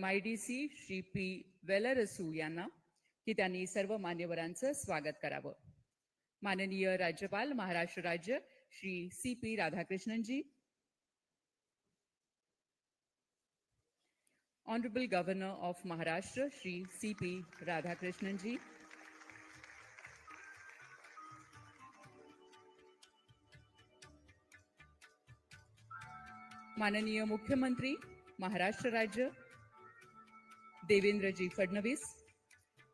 MIDC Shri P वेलरसू यांना की त्यांनी सर्व मान्यवरांचं स्वागत करावं. माननीय राज्यपाल महाराष्ट्र राज्य Shri CP राधाकृष्णनजी, Honorable Governor of Maharashtra Shri CP राधाकृष्णनजी, माननीय मुख्यमंत्री महाराष्ट्र राज्य देवेंद्रजी फडणवीस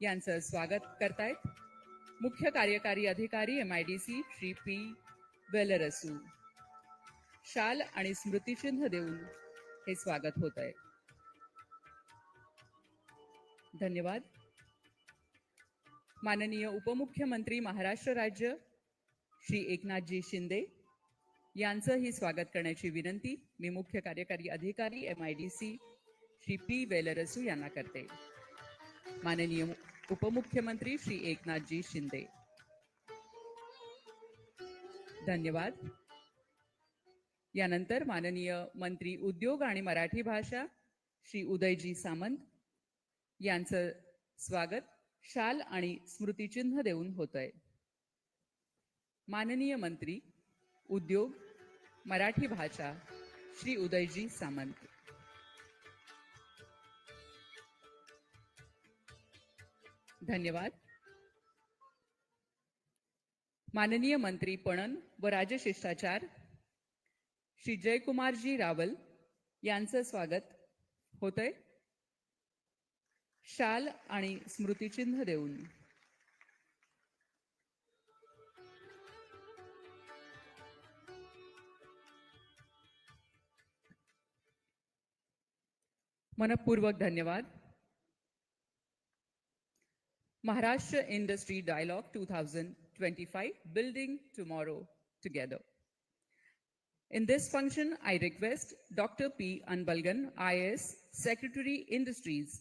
यांचं स्वागत करतायत. मुख्य कार्यकारी अधिकारी MIDC श्री पी वेलरसू शाल आणि स्मृतिचिन्ह देऊन हे स्वागत होत आहे. धन्यवाद. माननीय उपमुख्यमंत्री महाराष्ट्र राज्य श्री एकनाथजी शिंदे यांचंही स्वागत करण्याची विनंती मी मुख्य कार्यकारी अधिकारी MIDC श्री पी वेलरसू यांना करते. माननीय उपमुख्यमंत्री श्री एकनाथजी शिंदे. धन्यवाद. यानंतर माननीय मंत्री उद्योग आणि मराठी भाषा श्री उदयजी सामंत यांचं स्वागत शाल आणि स्मृतिचिन्ह देऊन होत आहे. माननीय मंत्री उद्योग मराठी भाषा श्री उदयजी सामंत. धन्यवाद. माननीय मंत्री पणन व राजशिष्टाचार श्री जयकुमारजी रावल यांचं स्वागत होतंय शाल आणि स्मृतिचिन्ह देऊन. मनपूर्वक धन्यवाद. Maharashtra Industry Dialogue 2025, Building Tomorrow Together. In this function, I request Dr. P. Anbalgan, IAS, Secretary Industries,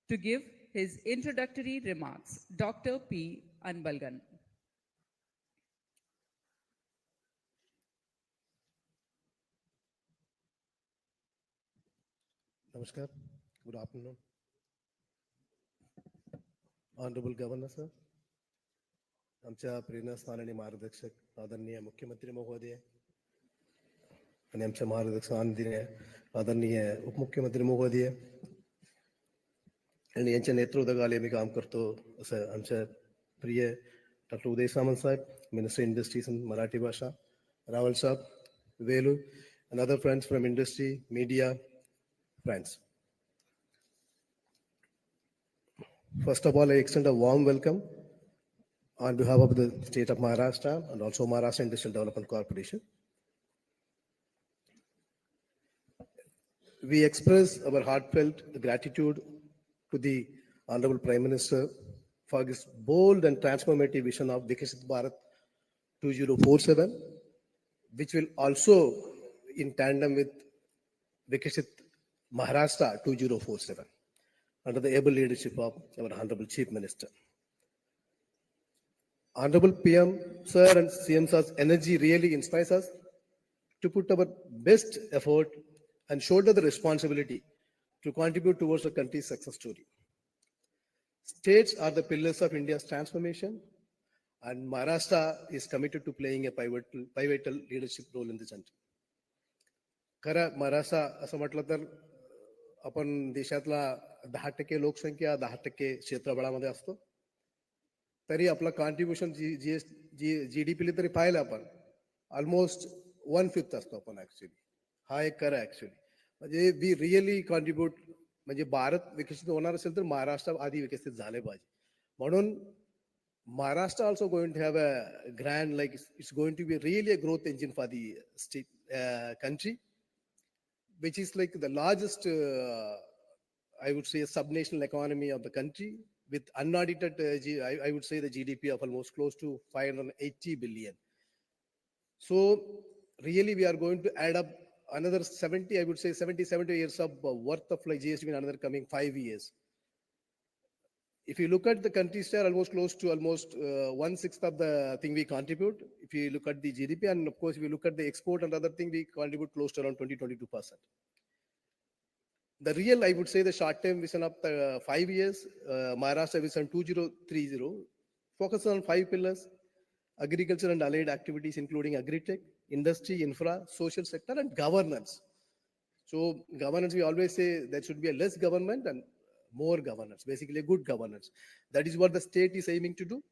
to give his introductory remarks. Dr. P. Anbalgan. Namaskar. Good afternoon. Honorable Governor sir, आमच्या प्रेरणास्थान आणि मार्गदर्शक आदरणीय मुख्यमंत्री महोदय आणि आमच्या मार्गदर्शक आदरणीय उपमुख्यमंत्री महोदय आणि यांच्या नेतृत्वाखाली मी काम करतो असं आमच्या प्रिय डॉक्टर उदय सामंत साहेब, मिनिस्टर इंडस्ट्रीज आणि मराठी भाषा, रावल साहेब, वेलू and other friends from industry, media, friends. First of all, I extend a warm welcome on behalf of the state of Maharashtra and also Maharashtra Industrial Development Corporation. We express our heartfelt gratitude to the Honorable Prime Minister for his bold and transformative vision of Viksit Bharat 2047, which will also in tandem with Viksit Maharashtra 2047. Under the able leadership of our Honorable Chief Minister. Honorable PM Sir and CM Sir's energy really inspires us to put our best effort and shoulder the responsibility to contribute towards the country's success story. States are the pillars of India's transformation, and Maharashtra is committed to playing a pivotal leadership role in the country. खरं महाराष्ट्र असं म्हटलं तर आपण देशातला 10% लोकसंख्या 10% क्षेत्रफळामध्ये असतो, तरी आपला कॉन्ट्रीब्युशन GDP तरी पाहिलं आपण ऑलमोस्ट 1/5 असतो आपण ऍक्च्युली. हा एक खरं ऍक्च्युली म्हणजे वी रिअली कॉन्ट्रीब्यूट. म्हणजे भारत विकसित होणार असेल तर महाराष्ट्र आधी विकसित झाले पाहिजे. म्हणून Maharashtra also going to have a grand like it's going to be really a growth engine for the state country, which is like the largest, I would say, a subnational economy of the country with unaudited, I would say, the GDP of almost close to 580 billion. So really, we are going to add up another 70, I would say 70 years of worth of like GST in another coming 5 years. If you look at the country's share, almost close to almost 1/6 of the thing we contribute. If you look at the GDP, and of course, if you look at the export and other thing, we contribute close to around 20-22%. The real, I would say, the short-term vision of the 5 years, Maharashtra Vision 2030, focuses on five pillars: agriculture and allied activities, including agri-tech, industry, infra, social sector, and governance. So governance, we always say there should be a less government and more governance, basically a good governance. That is what the state is aiming to do.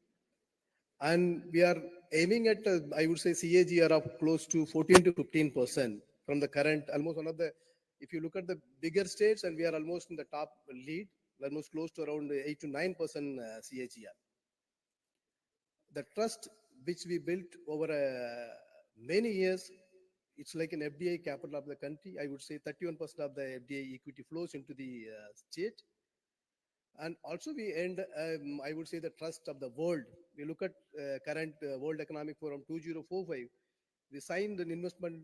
And we are aiming at, I would say, CAGR of close to 14 to 15% from the current, almost one of the, if you look at the bigger states, and we are almost in the top lead, almost close to around 8 to 9% CAGR. The trust which we built over many years, it's like an FDI capital of the country. I would say 31% of the FDI equity flows into the state. And also we earned, I would say, the trust of the world. We look at current World Economic Forum 2045. We signed an investment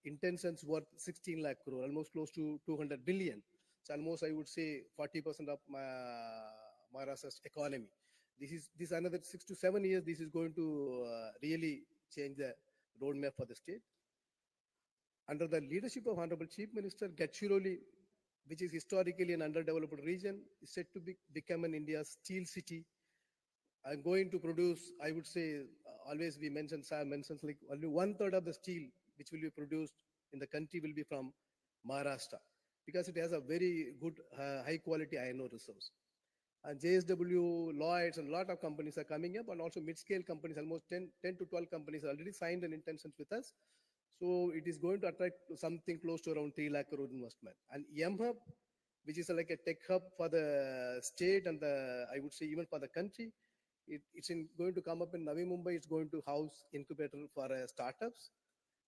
intentions worth 16 lakh crore, almost close to 200 billion. It's almost, I would say, 40% of Maharashtra's economy. This another 6 to 7 years. This is going to really change the roadmap for the state. Under the leadership of Honorable Chief Minister, Gadchiroli, which is historically an underdeveloped region, is said to become an India's steel city. I'm going to produce, I would say, always we mention, Sam mentions, like only 1/3 of the steel which will be produced in the country will be from Maharashtra, because it has a very good, high quality iron ore resource. And JSW, Lloyds, and a lot of companies are coming up, and also mid-scale companies, almost 10 to 12 companies already signed an intentions with us. So it is going to attract something close to around 3 lakh crore investment. And EM-Hub, which is like a tech hub for the state and the, I would say, even for the country, it's going to come up in Navi Mumbai. It's going to house incubator for startups.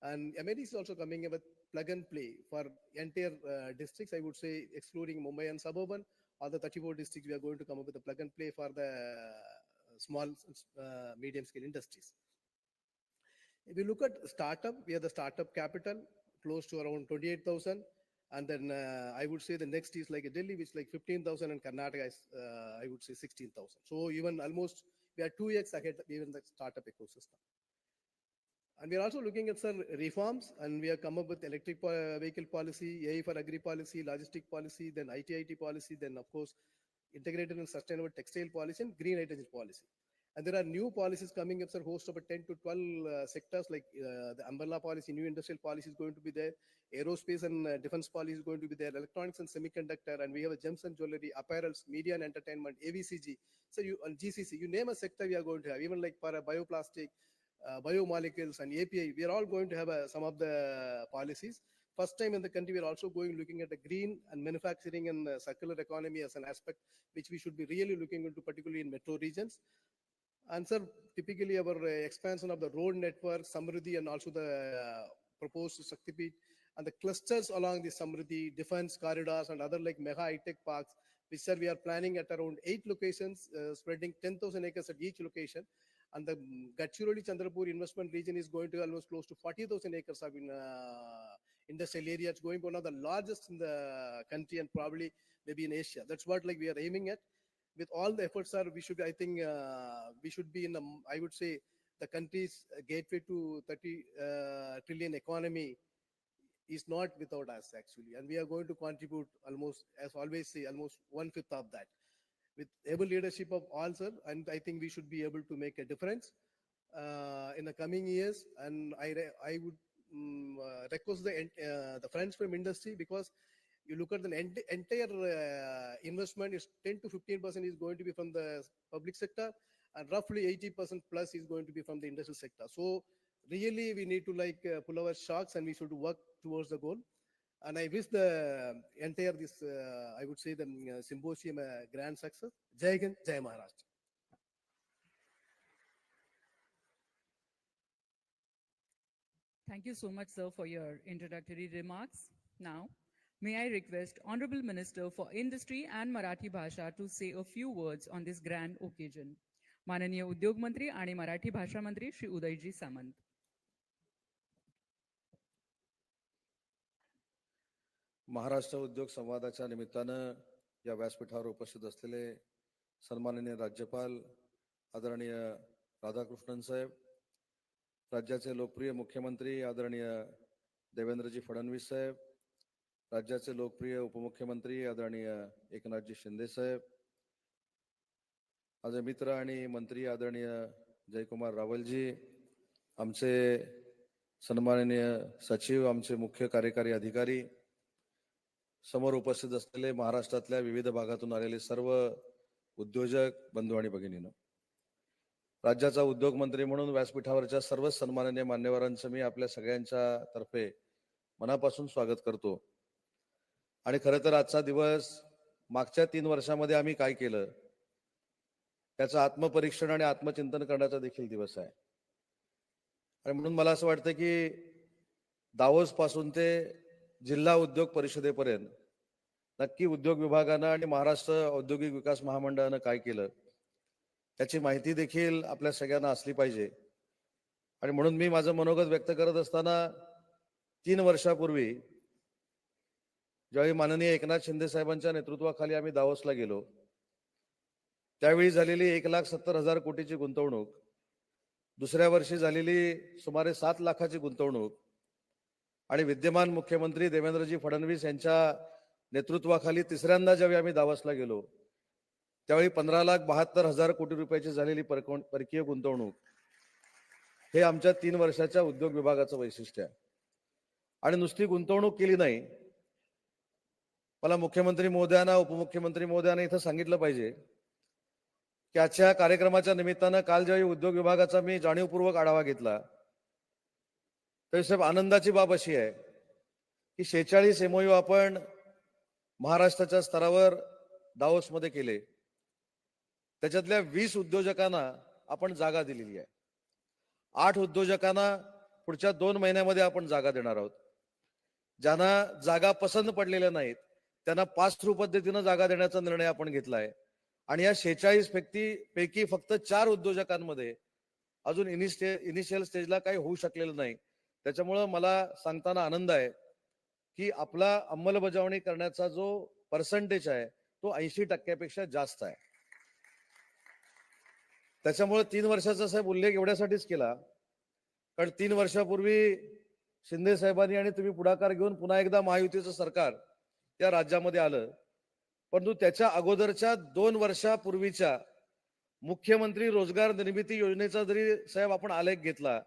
And MID is also coming up with plug and play for entire districts, I would say, excluding Mumbai and suburban. All the 34 districts, we are going to come up with a plug and play for the small, medium scale industries. If you look at startup, we have the startup capital close to around 28,000. And then I would say the next is like Delhi, which is like 15,000, and Karnataka is, I would say, 16,000. So even almost we are 2x ahead even the startup ecosystem. And we are also looking at some reforms, and we have come up with electric vehicle policy, AI for agri policy, logistic policy, then IT policy, then of course integrated and sustainable textile policy and green hydrogen policy. And there are new policies coming up, sir, host of 10 to 12 sectors, like the umbrella policy, new industrial policy is going to be there, aerospace and defense policy is going to be there, electronics and semiconductor, and we have a gems and jewelry, apparels, media and entertainment, AVCG. So you on GCC, you name a sector, we are going to have, even like for a bioplastic, biomolecules and API, we are all going to have some of the policies. First time in the country, we are also looking at the green and manufacturing and circular economy as an aspect, which we should be really looking into, particularly in metro regions. And sir, typically our expansion of the road network, Samriddhi, and also the proposed Shaktipeeth and the clusters along the Samriddhi, defense corridors, and other like mega high-tech parks, which sir, we are planning at around 8 locations, spreading 10,000 acres at each location. And the Gadchiroli Chandrapur investment region is going to almost close to 40,000 acres of industrial area. It's going to be one of the largest in the country and probably maybe in Asia. That's what like we are aiming at. With all the efforts, sir, we should, I think, we should be in the, I would say, the country's gateway to 30 trillion economy is not without us actually. And we are going to contribute almost, as always say, almost 1/5 of that. With able leadership of all, sir, and I think we should be able to make a difference in the coming years. And I would request the friends from industry, because you look at the entire investment is 10 to 15% is going to be from the public sector, and roughly 80% plus is going to be from the industrial sector. So really we need to like pull our shocks, and we should work towards the goal. And I wish the entire this, I would say, the symposium a grand success. Jai Hind, Jai Maharashtra. Thank you so much, sir, for your introductory remarks. Now, may I request Honorable Minister for Industry and Marathi Bhasha to say a few words on this grand occasion. माननीय उद्योग मंत्री आणि मराठी भाषा मंत्री श्री उदयजी सामंत. महाराष्ट्र उद्योग संवादाच्या निमित्तानं या व्यासपीठावर उपस्थित असलेले सन्माननीय राज्यपाल आदरणीय राधाकृष्णन साहेब, राज्याचे लोकप्रिय मुख्यमंत्री आदरणीय देवेंद्रजी फडणवीस साहेब, राज्याचे लोकप्रिय उपमुख्यमंत्री आदरणीय एकनाथजी शिंदे साहेब, माझे मित्र आणि मंत्री आदरणीय जयकुमार रावलजी, आमचे सन्माननीय सचिव, आमचे मुख्य कार्यकारी अधिकारी, समोर उपस्थित असलेले महाराष्ट्रातल्या विविध भागातून आलेले सर्व उद्योजक बंधू आणि भगिनींनो, राज्याचा उद्योग मंत्री म्हणून व्यासपीठावरच्या सर्व सन्माननीय मान्यवरांचं मी आपल्या सगळ्यांच्या तर्फे मनापासून स्वागत करतो. आणि खरं तर आजचा दिवस मागच्या 3 वर्षामध्ये आम्ही काय केलं त्याचं आत्मपरीक्षण आणि आत्मचिंतन करण्याचा देखील दिवस आहे. आणि म्हणून मला असं वाटतं की दावोस पासून ते जिल्हा उद्योग परिषदेपर्यंत नक्की उद्योग विभागानं आणि महाराष्ट्र औद्योगिक विकास महामंडळानं काय केलं त्याची माहिती देखील आपल्या सगळ्यांना असली पाहिजे. आणि म्हणून मी माझं मनोगत व्यक्त करत असताना 3 वर्षापूर्वी ज्यावेळी माननीय एकनाथ शिंदे साहेबांच्या नेतृत्वाखाली आम्ही दावोसला गेलो, त्यावेळी झालेली 1,70,000 कोटीची गुंतवणूक, दुसऱ्या वर्षी झालेली सुमारे 7 लाखाची गुंतवणूक आणि विद्यमान मुख्यमंत्री देवेंद्रजी फडणवीस यांच्या नेतृत्वाखाली तिसऱ्यांदा ज्यावेळी आम्ही दावोसला गेलो त्यावेळी 15,72,000 कोटी रुपयाची झालेली परकीय गुंतवणूक, हे आमच्या 3 वर्षाच्या उद्योग विभागाचं वैशिष्ट्य आहे. आणि नुसती गुंतवणूक केली नाही, मला मुख्यमंत्री महोदयांना उपमुख्यमंत्री महोदयांना इथं सांगितलं पाहिजे की आजच्या कार्यक्रमाच्या निमित्तानं काल ज्यावेळी उद्योग विभागाचा मी जाणीवपूर्वक आढावा घेतला तर साहेब आनंदाची बाब अशी आहे की 46 MOU आपण महाराष्ट्राच्या स्तरावर दावोसमध्ये केले. त्याच्यातल्या 20 उद्योजकांना आपण जागा दिलेली आहे. 8 उद्योजकांना पुढच्या 2 महिन्यामध्ये आपण जागा देणार आहोत. ज्यांना जागा पसंत पडलेल्या नाहीत त्यांना पास थ्रू पद्धतीनं जागा देण्याचा निर्णय आपण घेतलाय. आणि या 46 पैकी फक्त 4 उद्योजकांमध्ये अजून इनिशियल स्टेजला काही होऊ शकलेलं नाही. त्याच्यामुळं मला सांगताना आनंद आहे की आपला अंमलबजावणी करण्याचा जो पर्सेंटेज आहे तो 80% जास्त आहे. त्याच्यामुळे 3 वर्षाचा साहेब उल्लेख एवढ्यासाठीच केला कारण 3 वर्षापूर्वी शिंदे साहेबांनी आणि तुम्ही पुढाकार घेऊन पुन्हा एकदा महायुतीचं सरकार या राज्यामध्ये आलं. परंतु त्याच्या अगोदरच्या 2 वर्षापूर्वीच्या मुख्यमंत्री रोजगार निर्मिती योजनेचा जरी साहेब आपण आलेख घेतला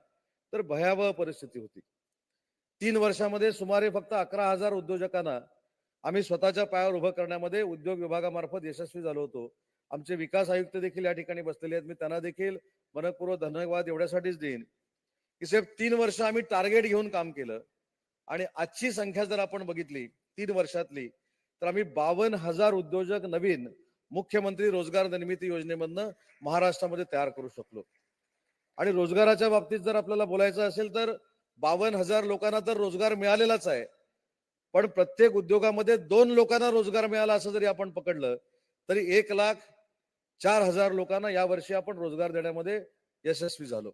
तर भयावह परिस्थिती होती. 3 वर्षामध्ये सुमारे फक्त 11,000 उद्योजकांना आम्ही स्वतःच्या पायावर उभं करण्यामध्ये उद्योग विभागामार्फत यशस्वी झालो होतो. आमचे विकास आयुक्त देखील या ठिकाणी बसलेले आहेत. मी त्यांना देखील मनपूर्वक धन्यवाद एवढ्यासाठीच देईन की साहेब 3 वर्ष आम्ही टार्गेट घेऊन काम केलं आणि आजची संख्या जर आपण बघितली 3 वर्षातली तर आम्ही 52,000 उद्योजक नवीन मुख्यमंत्री रोजगार निर्मिती योजनेमधनं महाराष्ट्रामध्ये तयार करू शकलो. आणि रोजगाराच्या बाबतीत जर आपल्याला बोलायचं असेल तर 52,000 लोकांना तर रोजगार मिळालेलाच आहे. पण प्रत्येक उद्योगामध्ये 2 लोकांना रोजगार मिळाला असं जरी आपण पकडलं तरी 1,04,000 लोकांना यावर्षी आपण रोजगार देण्यामध्ये यशस्वी झालो.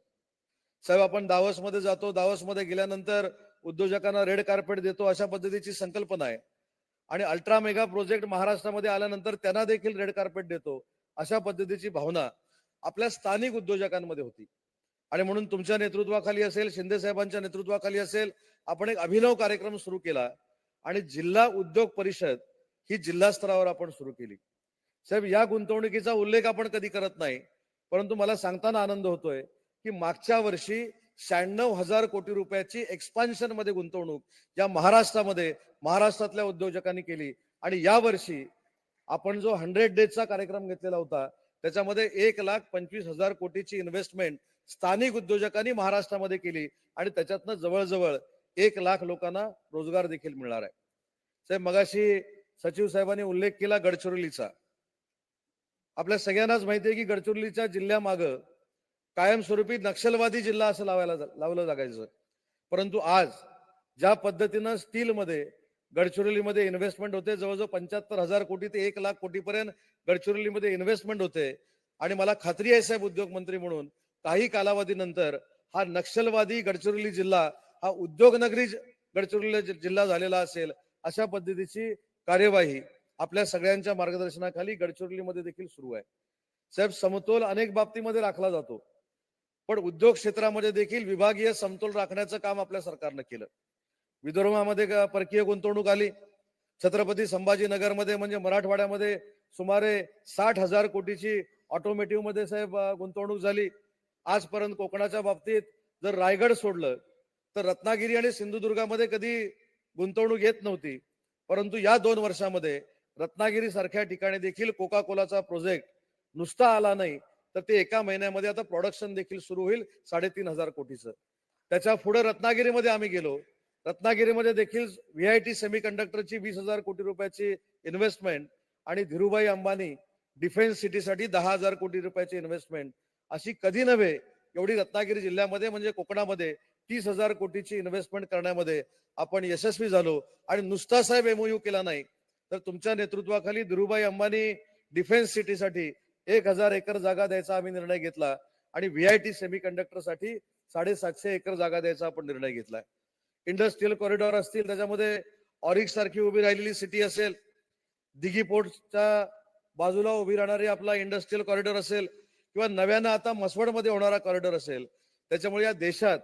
साहेब आपण दावोसमध्ये जातो, दावोसमध्ये गेल्यानंतर उद्योजकांना रेड कार्पेट देतो अशा पद्धतीची संकल्पना आहे. आणि अल्ट्रा मेगा प्रोजेक्ट महाराष्ट्रामध्ये आल्यानंतर त्यांना देखील रेड कार्पेट देतो अशा पद्धतीची भावना आपल्या स्थानिक उद्योजकांमध्ये होती. आणि म्हणून तुमच्या नेतृत्वाखाली असेल, शिंदे साहेबांच्या नेतृत्वाखाली असेल, आपण एक अभिनव कार्यक्रम सुरू केला आणि जिल्हा उद्योग परिषद ही जिल्हा स्तरावर आपण सुरू केली. साहेब या गुंतवणुकीचा उल्लेख आपण कधी करत नाही, परंतु मला सांगताना आनंद होतोय की मागच्या वर्षी 96,000 कोटी रुपयाची एक्सपान्शन मध्ये गुंतवणूक या महाराष्ट्रातल्या उद्योजकांनी केली. आणि या वर्षी आपण जो 100 डेजचा कार्यक्रम घेतलेला होता त्याच्यामध्ये 1,25,000 कोटीची इन्व्हेस्टमेंट स्थानिक उद्योजकांनी महाराष्ट्रामध्ये केली आणि त्याच्यातनं जवळजवळ 1 लाख लोकांना रोजगार देखील मिळणार आहे. साहेब मगाशी सचिव साहेबांनी उल्लेख केला गडचिरोलीचा. आपल्या सगळ्यांनाच माहिती आहे की गडचिरोलीच्या जिल्ह्यामागं कायमस्वरूपी नक्षलवादी जिल्हा असं लावलं जागायचं. परंतु आज ज्या पद्धतीनं स्टीलमध्ये गडचिरोलीमध्ये इन्व्हेस्टमेंट होते, जवळजवळ 75,000 कोटी ते 1 लाख कोटीपर्यंत गडचिरोलीमध्ये इन्व्हेस्टमेंट होते. आणि मला खात्री आहे साहेब उद्योग मंत्री म्हणून काही कालावधीनंतर हा नक्षलवादी गडचिरोली जिल्हा हा उद्योगनगरी गडचिरोली जिल्हा झालेला असेल अशा पद्धतीची कार्यवाही आपल्या सगळ्यांच्या मार्गदर्शनाखाली गडचिरोलीमध्ये देखील सुरू आहे. साहेब समतोल अनेक बाबतीमध्ये राखला जातो, पण उद्योग क्षेत्रामध्ये देखील विभागीय समतोल राखण्याचं काम आपल्या सरकारनं केलं. विदर्भामध्ये परकीय गुंतवणूक आली, छत्रपती संभाजीनगरमध्ये म्हणजे मराठवाड्यामध्ये सुमारे 60,000 कोटीची ऑटोमेटिव्ह मध्ये साहेब गुंतवणूक झाली. आजपर्यंत कोकणाच्या बाबतीत जर रायगड सोडलं तर रत्नागिरी आणि सिंधुदुर्गामध्ये कधी गुंतवणूक येत नव्हती. परंतु या 2 वर्षामध्ये रत्नागिरी सारख्या ठिकाणी देखील कोका कोलाचा प्रोजेक्ट नुसता आला नाही, तर ते एका महिन्यामध्ये आता प्रोडक्शन देखील सुरू होईल 3,500 कोटीचं. त्याच्या पुढे रत्नागिरीमध्ये आम्ही गेलो. रत्नागिरीमध्ये देखील VIT सेमीकंडक्टरची 20,000 कोटी रुपयाची इन्व्हेस्टमेंट आणि धीरूभाई अंबानी डिफेन्स सिटीसाठी 10,000 कोटी रुपयाची इन्व्हेस्टमेंट, अशी कधी नव्हे एवढी रत्नागिरी जिल्ह्यामध्ये म्हणजे कोकणामध्ये 30,000 कोटीची इन्व्हेस्टमेंट करण्यामध्ये आपण यशस्वी झालो. आणि नुसता साहेब MOU केला नाही, तर तुमच्या नेतृत्वाखाली धीरूभाई अंबानी डिफेन्स सिटीसाठी 1,000 एकर जागा द्यायचा आम्ही निर्णय घेतला आणि VIT सेमीकंडक्टरसाठी 750 एकर जागा द्यायचा आपण निर्णय घेतलाय. इंडस्ट्रियल कॉरिडॉर असतील, त्याच्यामध्ये ऑरिक सारखी उभी राहिलेली सिटी असेल, दिघी पोर्टच्या बाजूला उभी राहणारी आपला इंडस्ट्रियल कॉरिडॉर असेल, किंवा नव्यानं आता मसवडमध्ये होणारा कॉरिडॉर असेल, त्याच्यामुळे या देशात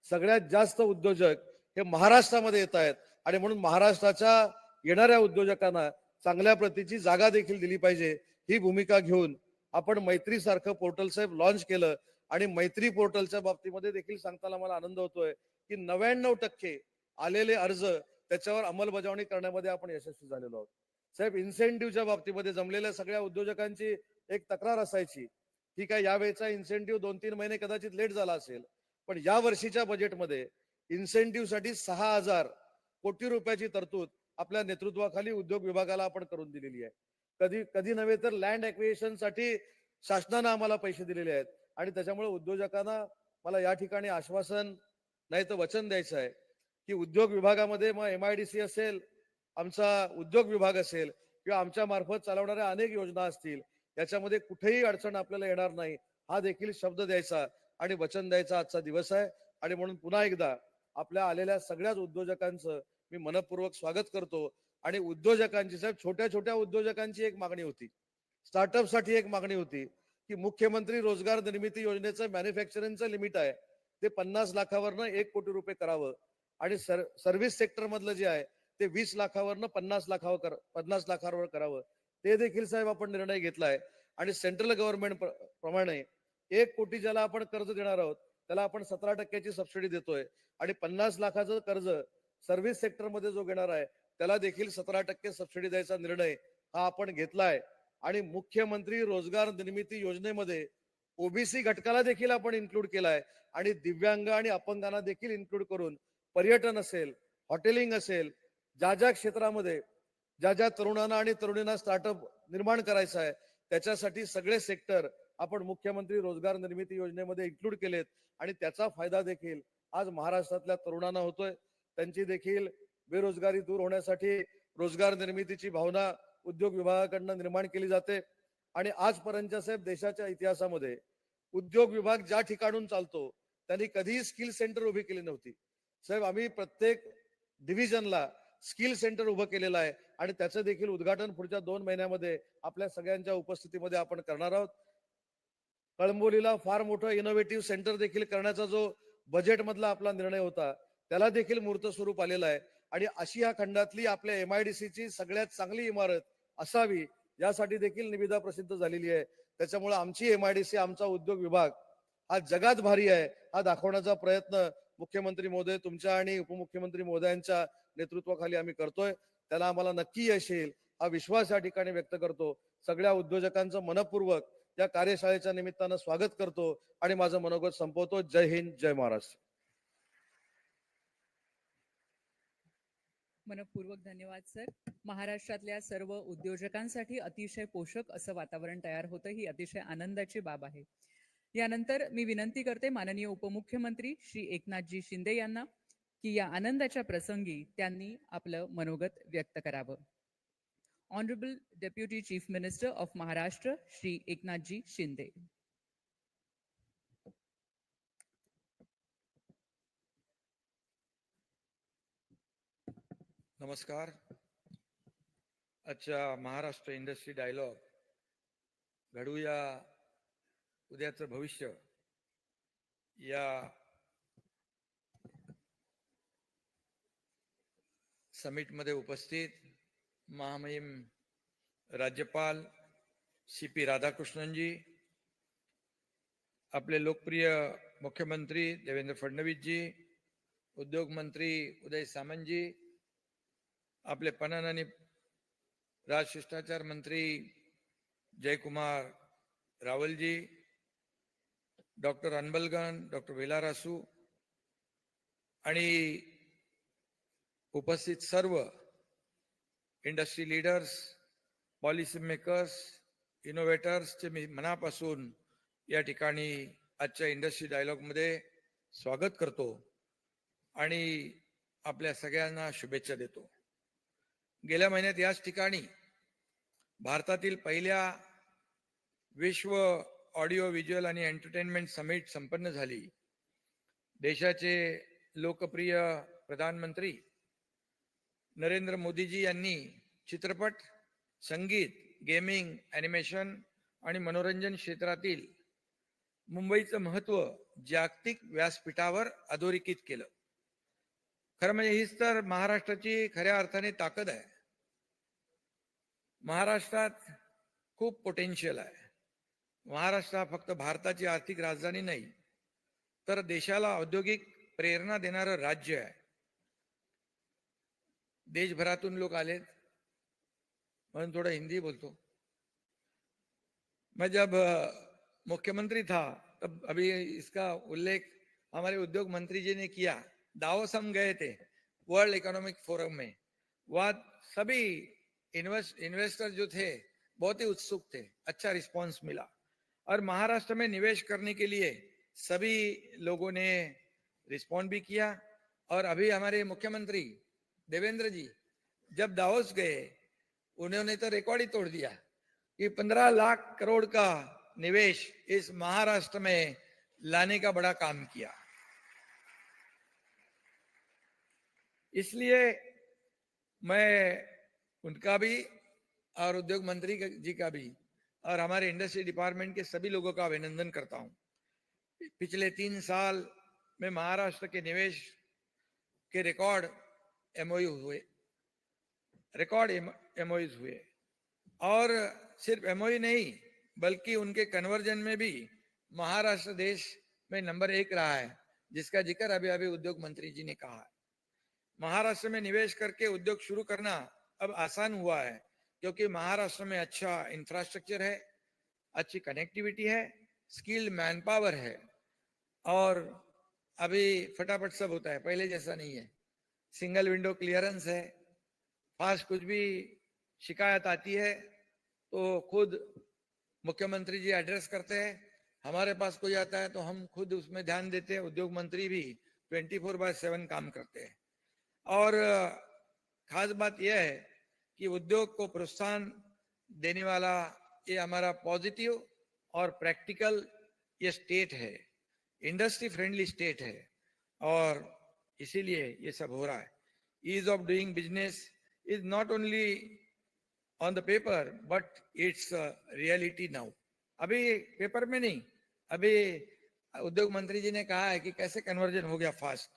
सगळ्यात जास्त उद्योजक हे महाराष्ट्रामध्ये येत आहेत. आणि म्हणून महाराष्ट्राच्या येणाऱ्या उद्योजकांना चांगल्या प्रतीची जागा देखील दिली पाहिजे, ही भूमिका घेऊन आपण मैत्री सारखं पोर्टल साहेब लॉन्च केलं. आणि मैत्री पोर्टलच्या बाबतीमध्ये देखील सांगताना मला आनंद होतोय की 99% आलेले अर्ज त्याच्यावर अंमलबजावणी करण्यामध्ये आपण यशस्वी झालेलो आहोत. साहेब, इन्सेंटिव्हच्या बाबतीमध्ये जमलेल्या सगळ्या उद्योजकांची एक तक्रार असायची, ठीक आहे यावेळेचा इन्सेंटिव्ह 2-3 महिने कदाचित लेट झाला असेल, पण या वर्षीच्या बजेटमध्ये इन्सेंटिव्हसाठी 6,000 कोटी रुपयाची तरतूद आपल्या नेतृत्वाखाली उद्योग विभागाला आपण करून दिलेली आहे. कधी नव्हे तर लँड ॲक्विजिशनसाठी शासनानं आम्हाला पैसे दिलेले आहेत. आणि त्याच्यामुळे उद्योजकांना मला या ठिकाणी आश्वासन नाही तर वचन द्यायचं आहे की उद्योग विभागामध्ये मग MIDC असेल, आमचा उद्योग विभाग असेल, किंवा आमच्या मार्फत चालवणाऱ्या अनेक योजना असतील, याच्यामध्ये कुठेही अडचण आपल्याला येणार नाही, हा देखील शब्द द्यायचा आणि वचन द्यायचा आजचा दिवस आहे. आणि म्हणून पुन्हा एकदा आपल्या आलेल्या सगळ्याच उद्योजकांचं मी मनपूर्वक स्वागत करतो. आणि उद्योजकांची साहेब, छोट्या छोट्या उद्योजकांची एक मागणी होती, स्टार्टअपसाठी एक मागणी होती की मुख्यमंत्री रोजगार निर्मिती योजनेचं मॅन्युफॅक्चरिंगचं लिमिट आहे ते 50 लाखावरनं 1 कोटी रुपये करावं. आणि सर्व्हिस सेक्टर मधलं जे आहे ते 20 लाखावरनं 50 लाखावर करावं. ते देखील साहेब आपण निर्णय घेतलाय. आणि सेंट्रल गव्हर्नमेंट प्रमाणे 1 कोटी ज्याला आपण कर्ज देणार आहोत त्याला आपण 17% सबसिडी देतोय. आणि 50 लाखाचं कर्ज सर्व्हिस सेक्टरमध्ये जो घेणार आहे त्याला देखील 17% सबसिडी द्यायचा निर्णय हा आपण घेतलाय. आणि मुख्यमंत्री रोजगार निर्मिती योजनेमध्ये OBC घटकाला देखील आपण इन्क्लूड केलाय. आणि दिव्यांग आणि अपंगांना देखील इन्क्लूड करून पर्यटन असेल, हॉटेलिंग असेल, ज्या क्षेत्रामध्ये ज्या तरुणांना आणि तरुणींना स्टार्टअप निर्माण करायचं आहे त्याच्यासाठी सगळे सेक्टर आपण मुख्यमंत्री रोजगार निर्मिती योजनेमध्ये इन्क्लूड केलेत. आणि त्याचा फायदा देखील आज महाराष्ट्रातल्या तरुणांना होतोय. त्यांची देखील बेरोजगारी दूर होण्यासाठी रोजगार निर्मितीची भावना उद्योग विभागाकडनं निर्माण केली जाते. आणि आजपर्यंतच्या साहेब देशाच्या इतिहासामध्ये उद्योग विभाग ज्या ठिकाणून चालतो त्यांनी कधीही स्किल सेंटर उभी केली नव्हती. साहेब, आम्ही प्रत्येक डिव्हिजनला स्किल सेंटर उभं केलेलं आहे आणि त्याचं देखील उद्घाटन पुढच्या 2 महिन्यामध्ये आपल्या सगळ्यांच्या उपस्थितीमध्ये आपण करणार आहोत. कळंबोलीला फार मोठं इनोव्हेटिव्ह सेंटर देखील करण्याचा जो बजेटमधला आपला निर्णय होता त्याला देखील मूर्त स्वरूप आलेलं आहे. आणि आशिया खंडातली आपल्या MIDCची सगळ्यात चांगली इमारत असावी यासाठी देखील निविदा प्रसिद्ध झालेली आहे. त्याच्यामुळे आमची MIDC, आमचा उद्योग विभाग हा जगात भारी आहे हा दाखवण्याचा प्रयत्न मुख्यमंत्री महोदय तुमच्या आणि उपमुख्यमंत्री महोदयांच्या नेतृत्वाखाली आम्ही करतोय. त्याला आम्हाला नक्की यश येईल हा विश्वास या ठिकाणी व्यक्त करतो. सगळ्या उद्योजकांचं मनपूर्वक या कार्यशाळेच्या निमित्तानं स्वागत करतो आणि माझं मनोगत संपवतो. जय हिंद, जय महाराष्ट्र. मनपूर्वक धन्यवाद सर. महाराष्ट्रातल्या सर्व उद्योजकांसाठी अतिशय पोषक असं वातावरण तयार होतं, ही अतिशय आनंदाची बाब आहे. यानंतर मी विनंती करते माननीय उपमुख्यमंत्री श्री एकनाथजी शिंदे यांना की या आनंदाच्या प्रसंगी त्यांनी आपलं मनोगत व्यक्त करावं. Honourable deputy chief minister of Maharashtra Shri Eknathji Shinde. नमस्कार. आजच्या महाराष्ट्र इंडस्ट्री डायलॉग घडूया उद्याचं भविष्य या समिटमध्ये उपस्थित महामहिम राज्यपाल CP राधाकृष्णन जी, आपले लोकप्रिय मुख्यमंत्री देवेंद्र फडणवीस जी, उद्योग मंत्री उदय सामंत जी, आपले पणन आणि राजशिष्टाचार मंत्री जयकुमार रावल जी, डॉक्टर अनबलगन, डॉक्टर वेलारासू आणि उपस्थित सर्व इंडस्ट्री लीडर्स, पॉलिसी मेकर्स, इनोव्हेटर्सचे मी मनापासून या ठिकाणी आजच्या इंडस्ट्री डायलॉगमध्ये स्वागत करतो आणि आपल्या सगळ्यांना शुभेच्छा देतो. गेल्या महिन्यात याच ठिकाणी भारतातील पहिल्या विश्व ऑडिओ व्हिज्युअल आणि एंटरटेनमेंट समिट संपन्न झाली. देशाचे लोकप्रिय प्रधानमंत्री नरेंद्र मोदीजी यांनी चित्रपट, संगीत, गेमिंग, ॲनिमेशन आणि मनोरंजन क्षेत्रातील मुंबईचं महत्त्व जागतिक व्यासपीठावर अधोरेखित केलं. खरं म्हणजे हीच तर महाराष्ट्राची खऱ्या अर्थाने ताकद आहे. महाराष्ट्रात खूप पोटेन्शियल आहे. महाराष्ट्र हा फक्त भारताची आर्थिक राजधानी नाही, तर देशाला औद्योगिक प्रेरणा देणारं राज्य आहे. देशभरातून लोक आलेत म्हणून थोड़ा हिंदी बोलतो. मैं जब मुख्यमंत्री था तब अभी इसका उल्लेख हमारे उद्योग मंत्री जी ने किया. दावोस हम गए थे वर्ल्ड इकोनॉमिक फोरम में. वहाँ सभी इन्वेस्टर जो थे बहुत ही उत्सुक थे. अच्छा रिस्पांस मिला और महाराष्ट्र में निवेश करने के लिए सभी लोगों ने रिस्पॉन्ड भी किया. और अभी हमारे मुख्यमंत्री देवेंद्र जी जब दावोस गए, उन्होंने तो रिकॉर्ड ही तोड़ दिया कि 15 लाख करोड़ का निवेश इस महाराष्ट्र में लाने का बड़ा काम किया. इसलिए मैं उनका भी और उद्योग मंत्री जी का भी और हमारे इंडस्ट्री डिपार्टमेंट के सभी लोगों का अभिनंदन करता हूं. पिछले 3 साल में महाराष्ट्र के निवेश के रिकॉर्ड एमओयू हुए और सिर्फ एमओयू नहीं बल्कि उनके कन्वर्जन में भी महाराष्ट्र देश में नंबर 1 रहा है, जिसका जिक्र अभी अभी उद्योग मंत्री जी ने कहा है. महाराष्ट्र में निवेश करके उद्योग शुरू करना अब आसान हुआ है क्योंकि महाराष्ट्र में अच्छा इंफ्रास्ट्रक्चर है, अच्छी कनेक्टिविटी है, स्किल्ड मैन पावर है और अभी फटाफट सब होता है, पहले जैसा नहीं है. सिंगल विंडो क्लियरेंस है, फास्ट कुछ भी शिकायत आती है तो खुद मुख्यमंत्री जी एड्रेस करते हैं. हमारे पास कोई आता है तो हम खुद उसमें ध्यान देते हैं. उद्योग मंत्री भी 24/7 काम करते हैं. और खास बात यह है कि उद्योग को प्रोत्साहन देने वाला ये हमारा पॉजिटिव और प्रैक्टिकल ये स्टेट है, इंडस्ट्री फ्रेंडली स्टेट है और इसीलिए ये सब हो रहा है. Ease of doing business is not only on the paper but it's reality now. अभी पेपर में नहीं, अभी उद्योग मंत्री जी ने कहा है कि कैसे कन्वर्जन हो गया फास्ट.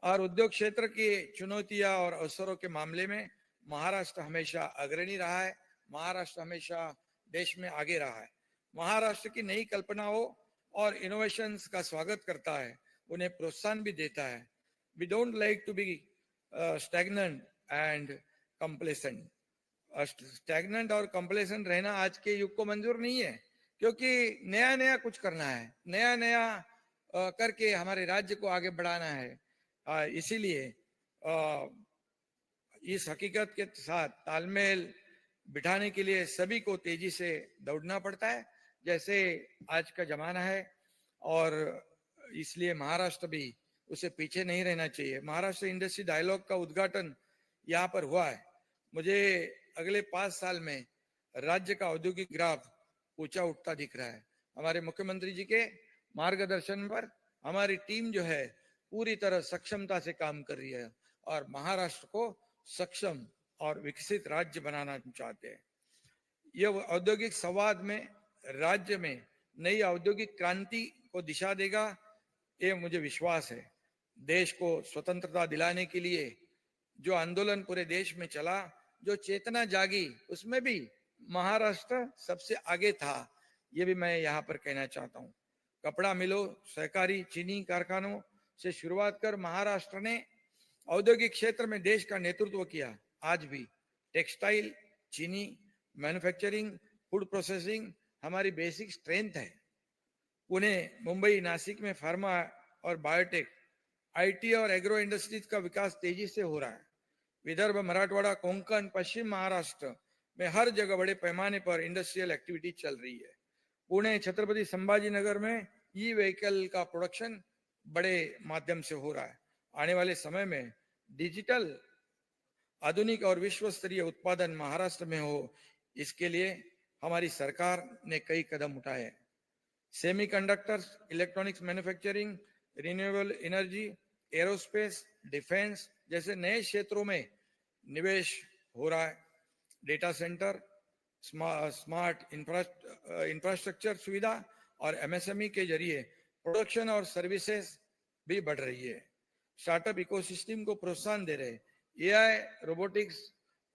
और उद्योग क्षेत्र की चुनौतियां और अवसरों के मामले में महाराष्ट्र हमेशा अग्रणी रहा है. महाराष्ट्र हमेशा देश में आगे रहा है. महाराष्ट्र की नई कल्पनाओं और इनोवेशंस का स्वागत करता है, उन्हें प्रोत्साहन भी देता है. We don't like to be stagnant and complacent. Stagnant और कंप्लेसेंट रहना आज के युग को मंजूर नहीं है, क्योंकि नया नया कुछ करना है, नया नया करके हमारे राज्य को आगे बढ़ाना है. इसीलिए इस हकीकत के साथ तालमेल बिठाने के लिए सभी को तेजी से दौड़ना पड़ता है, जैसे आज का जमाना है. और इसलिए महाराष्ट्र भी उसे पीछे नहीं रहना चाहिए. महाराष्ट्र इंडस्ट्री डायलॉग का उद्घाटन यहाँ पर हुआ है. मुझे अगले 5 साल में राज्य का औद्योगिक ग्राफ ऊंचा उठता दिख रहा है. हमारे मुख्यमंत्री जी के मार्गदर्शन पर हमारी टीम जो है पूरी तरह सक्षमता से काम कर रही है और महाराष्ट्र को सक्षम और विकसित राज्य बनाना चाहते हैं. यह औद्योगिक संवाद में राज्य में नई औद्योगिक क्रांति को दिशा देगा, ये मुझे विश्वास है. देश को स्वतंत्रता दिलाने के लिए जो आंदोलन पूरे देश में चला, जो चेतना जागी उसमें भी महाराष्ट्र सबसे आगे था। ये भी मैं यहाँ पर कहना चाहता हूँ। कपड़ा मिलों, सहकारी चीनी कारखानों से शुरुआत कर महाराष्ट्र ने औद्योगिक क्षेत्र में देश का नेतृत्व किया। आज भी टेक्सटाइल, चीनी, मैन्युफैक्चरिंग, फूड प्रोसेसिंग हमारी बेसिक स्ट्रेंथ है। पुणे, मुंबई, नासिक में फार्मा और बायोटेक, आईटी और एग्रो इंडस्ट्रीज का विकास तेजी से हो रहा है। विदर्भ, मराठवाड़ा, कोंकण, पश्चिम महाराष्ट्र में हर जगह बड़े पैमाने पर इंडस्ट्रियल एक्टिविटी चल रही है। पुणे, छत्रपति संभाजी नगर में ई व्हीकल का प्रोडक्शन बड़े माध्यम से हो रहा है। आने वाले समय में डिजिटल, आधुनिक और विश्व स्तरीय उत्पादन महाराष्ट्र में हो, इसके लिए हमारी सरकार ने कई कदम उठाए हैं। Semiconductors, electronics manufacturing, renewable energy, aerospace, defence जैसे नए क्षेत्रों में निवेश हो रहा है। डेटा सेंटर, स्मार्ट इंफ्रास्ट्रक्चर सुविधा और एमएसएमई के जरिए प्रोडक्शन और सर्विसेज भी बढ़ रही है। स्टार्टअप इकोसिस्टम को प्रोत्साहन दे रहे, AI, robotics,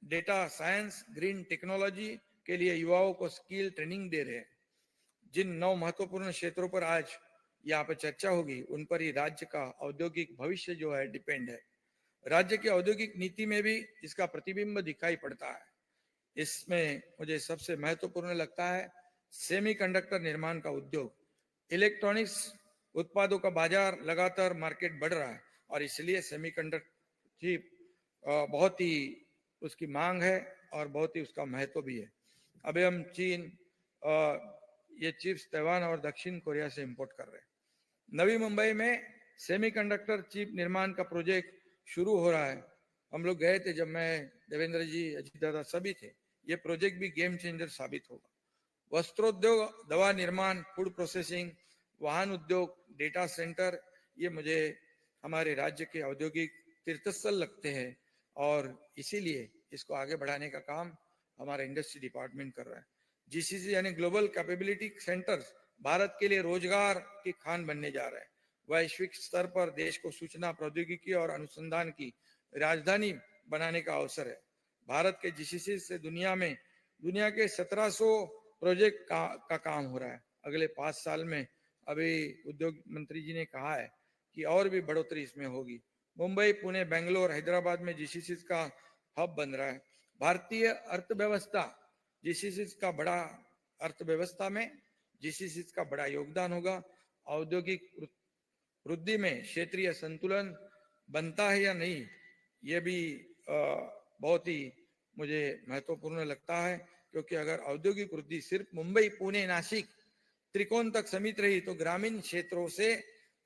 data science, green technology के लिए युवाओं को स्किल ट्रेनिंग दे रहे हैं। जिन 9 महत्वपूर्ण क्षेत्रों पर आज यहाँ पर चर्चा होगी, उन पर ही राज्य का औद्योगिक भविष्य जो है डिपेंड है। राज्य की औद्योगिक नीति में भी इसका प्रतिबिंब दिखाई पड़ता है। इसमें मुझे सबसे महत्वपूर्ण लगता है सेमीकंडक्टर निर्माण का उद्योग। इलेक्ट्रॉनिक्स उत्पादों का बाजार लगातार मार्केट बढ़ रहा है और इसलिए सेमीकंडक्टर चिप बहुत ही उसकी मांग है और बहुत ही उसका महत्व भी है। अभी हम चीन ये चिप्स ताइवान और दक्षिण कोरिया से इंपोर्ट कर रहे हैं। नवी मुंबई में सेमीकंडक्टर चिप निर्माण का प्रोजेक्ट शुरू हो रहा है। हम लोग गए थे जब मैं, देवेंद्र जी, अजीत दादा सभी थे। ये प्रोजेक्ट भी गेम चेंजर साबित होगा। वस्त्रोद्योग, दवा निर्माण, फूड प्रोसेसिंग, वाहन उद्योग, डेटा सेंटर, ये मुझे हमारे राज्य के औद्योगिक तीर्थस्थल लगते हैं और इसीलिए इसको आगे बढ़ाने का काम हमारा इंडस्ट्री डिपार्टमेंट कर रहा है। जीसीसी यानी ग्लोबल कैपेबिलिटी सेंटर्स भारत के लिए रोजगार की खान बनने जा रहे हैं। वैश्विक स्तर पर देश को सूचना प्रौद्योगिकी और अनुसंधान की राजधानी बनाने का अवसर है। भारत के जीसीसी से दुनिया के 1700 प्रोजेक्ट का काम हो रहा है। अगले 5 साल में अभी उद्योग मंत्री जी ने कहा है कि और भी बढ़ोतरी इसमें होगी। मुंबई, पुणे, बेंगलोर, हैदराबाद में जीसीसी का हब बन रहा है। भारतीय अर्थव्यवस्था जीसीसी का बड़ा अर्थव्यवस्था में जीसीसी का बड़ा योगदान होगा। औद्योगिक वृद्धि में क्षेत्रीय संतुलन बनता है या नहीं, ये भी बहुत ही मुझे महत्वपूर्ण लगता है, क्योंकि अगर औद्योगिक वृद्धि सिर्फ मुंबई, पुणे, नासिक त्रिकोण तक सीमित रही तो ग्रामीण क्षेत्रों से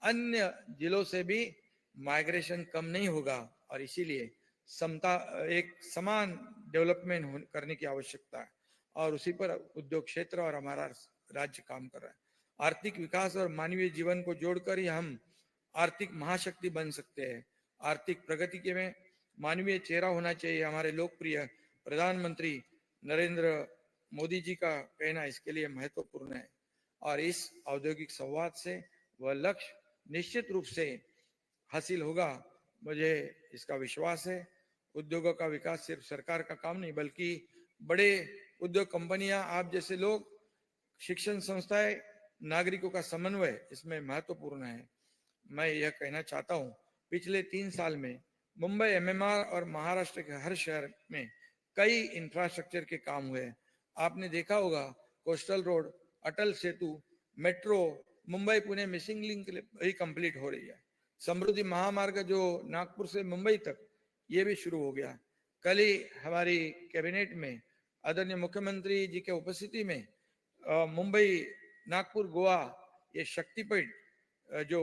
अन्य जिलों से भी माइग्रेशन कम नहीं होगा और इसीलिए एक समान डेवलपमेंट करने की आवश्यकता है और उसी पर उद्योग क्षेत्र और हमारा राज्य काम कर रहा है। आर्थिक विकास और मानवीय जीवन को जोड़कर ही हम आर्थिक महाशक्ति बन सकते हैं। आर्थिक प्रगति के में मानवीय चेहरा होना चाहिए। हमारे लोकप्रिय प्रधानमंत्री नरेंद्र मोदी जी का कहना इसके लिए महत्वपूर्ण है और इस औद्योगिक संवाद से वह लक्ष्य निश्चित रूप से हासिल होगा, मुझे इसका विश्वास है। उद्योगों का विकास सिर्फ सरकार का काम नहीं, बल्कि बड़े उद्योग कंपनियां, आप जैसे लोग, शिक्षण संस्थाएं, नागरिकों का समन्वय इसमें महत्वपूर्ण है। मैं यह कहना चाहता हूं, पिछले 3 साल में मुंबई, एमएमआर और महाराष्ट्र के हर शहर में कई इंफ्रास्ट्रक्चर के काम हुए। आपने देखा होगा coastal road, Atal Setu, metro, Mumbai Pune missing link भी कंप्लीट हो रही है। समृद्धि महामार्ग जो नागपुर से मुंबई तक, ये भी शुरू हो गया। कल ही हमारी कैबिनेट में आदरणीय मुख्यमंत्री जी के उपस्थिति में मुंबई, नागपुर, गोवा ये शक्तिपीठ जो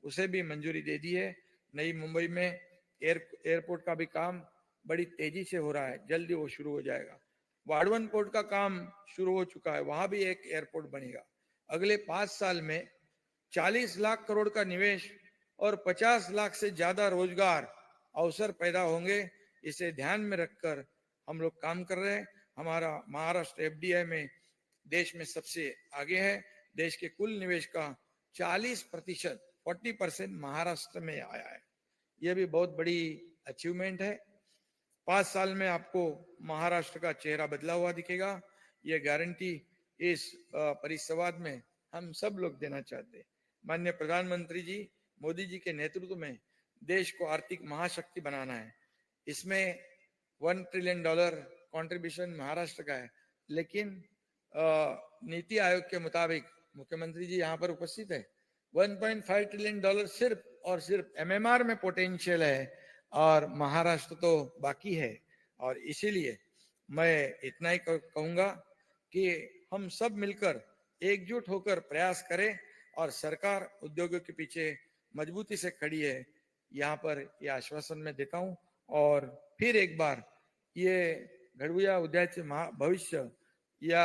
उसे भी मंजूरी दे दी है। नई मुंबई में एयरपोर्ट का भी काम बड़ी तेजी से हो रहा है, जल्दी वो शुरू हो जाएगा। वाडवन पोर्ट का काम शुरू हो चुका है, वहां भी एक एयरपोर्ट बनेगा। अगले 5 साल में 40 लाख करोड़ का निवेश और 50 लाख से ज्यादा रोजगार अवसर पैदा होंगे। इसे ध्यान में रखकर हम लोग काम कर रहे हैं। हमारा महाराष्ट्र एफडीआई में देश में सबसे आगे है। देश के कुल निवेश का 40% महाराष्ट्र में आया है। यह भी बहुत बड़ी अचीवमेंट है। 5 साल में आपको महाराष्ट्र का चेहरा बदला हुआ दिखेगा। ये गारंटी इस परिसंवाद में हम सब लोग देना चाहते हैं। माननीय प्रधानमंत्री जी मोदी जी के नेतृत्व में देश को आर्थिक महाशक्ति बनाना है। इसमें $1 ट्रिलियन कंट्रीब्यूशन महाराष्ट्र का है, लेकिन नीति आयोग के मुताबिक, मुख्यमंत्री जी यहाँ पर उपस्थित है, $1.5 ट्रिलियन सिर्फ और सिर्फ एमएमआर में पोटेंशियल है और महाराष्ट्र तो बाकी है। और इसीलिए मैं इतना ही कहूंगा कि हम सब मिलकर एकजुट होकर प्रयास करें और सरकार उद्योगों के पीछे मजबूती से खड़ी है। यहाँ पर यह आश्वासन मैं देता हूँ। और फिर एक बार ये घडवूया उद्याचे भविष्य या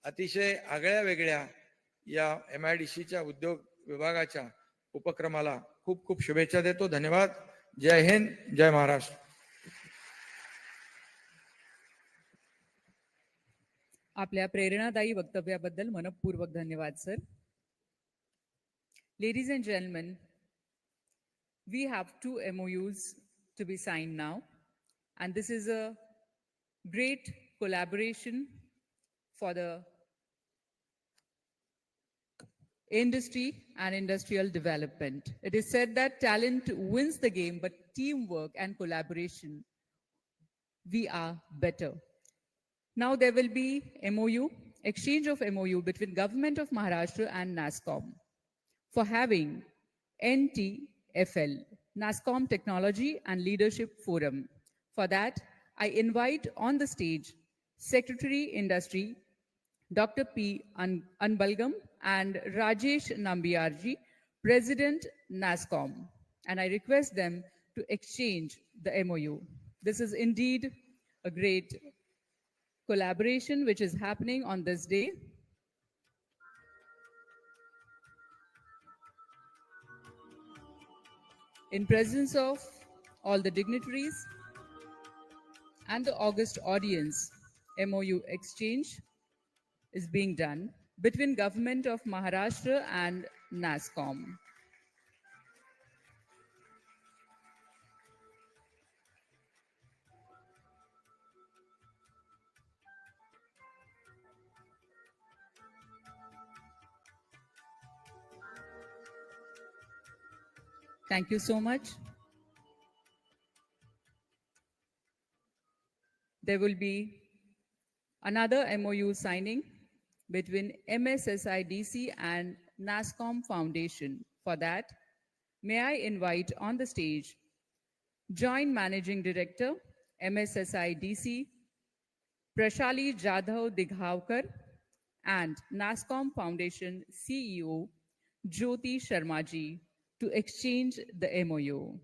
अतिशय आगळ्या वेगळ्या या MIDCच्या उद्योग विभागाच्या उपक्रमाला खूप खूप शुभेच्छा देतो। धन्यवाद। जय हिंद, जय महाराष्ट्र। आपल्या प्रेरणादायी वक्तव्याबद्दल मनपूर्वक धन्यवाद sir. Ladies and gentlemen, we have 2 MOUs to be signed now, and this is a great collaboration for the industry and industrial development. It is said that talent wins the game, but teamwork and collaboration, we are better. Now there will be MOU, exchange of MOU between Government of Maharashtra and NASCOM for having NTFL, NASCOM Technology and Leadership Forum. For that, I invite on the stage Secretary Industry, Dr. P. Anbalgam and Rajesh Nambiarji, President NASCOM, and I request them to exchange the MOU. This is indeed a great collaboration which is happening on this day. In presence of all the dignitaries and the august audience, MOU exchange is being done between Government of Maharashtra and NASCOM. Thank you so much. There will be another MOU signing between MSSIDC and NASCOM Foundation. For that, may I invite on the stage Joint Managing Director, MSSIDC, Prashali Jadhav Dighavkar, and NASCOM Foundation CEO, Jyoti Sharmaji, to exchange the MOU.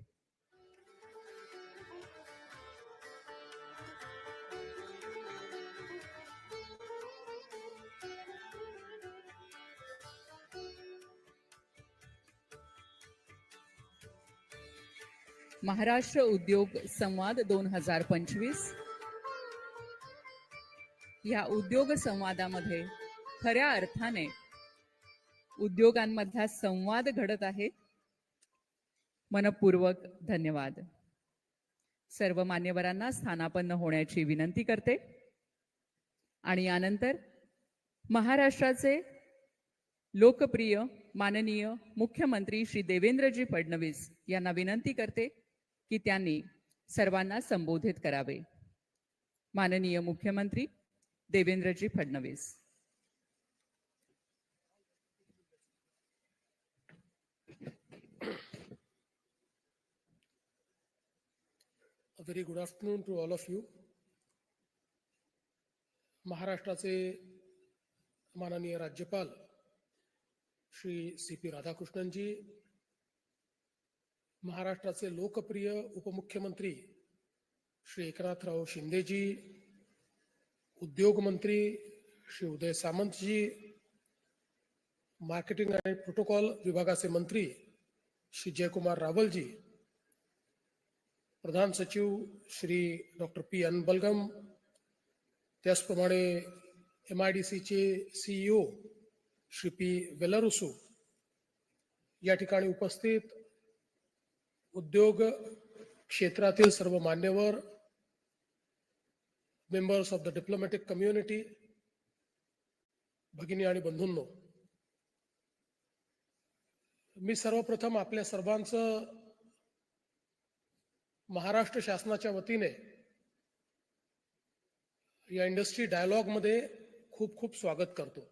Maharashtra उद्योग संवाद 2025. या उद्योग संवादामध्ये खऱ्या अर्थाने उद्योगांमधला संवाद घडत आहे. मनपूर्वक धन्यवाद. सर्व मान्यवरांना स्थानापन्न होण्याची विनंती करते आणि यानंतर महाराष्ट्राचे लोकप्रिय माननीय मुख्यमंत्री श्री देवेंद्रजी फडणवीस यांना विनंती करते की त्यांनी सर्वांना संबोधित करावे. माननीय मुख्यमंत्री Devendraji Fadnavis. A very good afternoon to all of you. महाराष्ट्राचे माननीय राज्यपाल श्री CP राधाकृष्णनजी, महाराष्ट्राचे लोकप्रिय उपमुख्यमंत्री श्री एकनाथराव शिंदेजी, उद्योग मंत्री श्री उदय सामंतजी, मार्केटिंग आणि प्रोटोकॉल विभागाचे मंत्री श्री जयकुमार रावलजी, प्रधान सचिव श्री डॉक्टर P. अनबलगम, त्याचप्रमाणे MIDCचे CEO श्री P. वेलारुसू, या ठिकाणी उपस्थित उद्योग क्षेत्रातील सर्व मान्यवर, members of the diplomatic community, भगिनी आणि बंधूंनो, मी सर्वप्रथम आपल्या सर्वांचं महाराष्ट्र शासनाच्या वतीने या इंडस्ट्री डायलॉग मध्ये खूप खूप स्वागत करतो.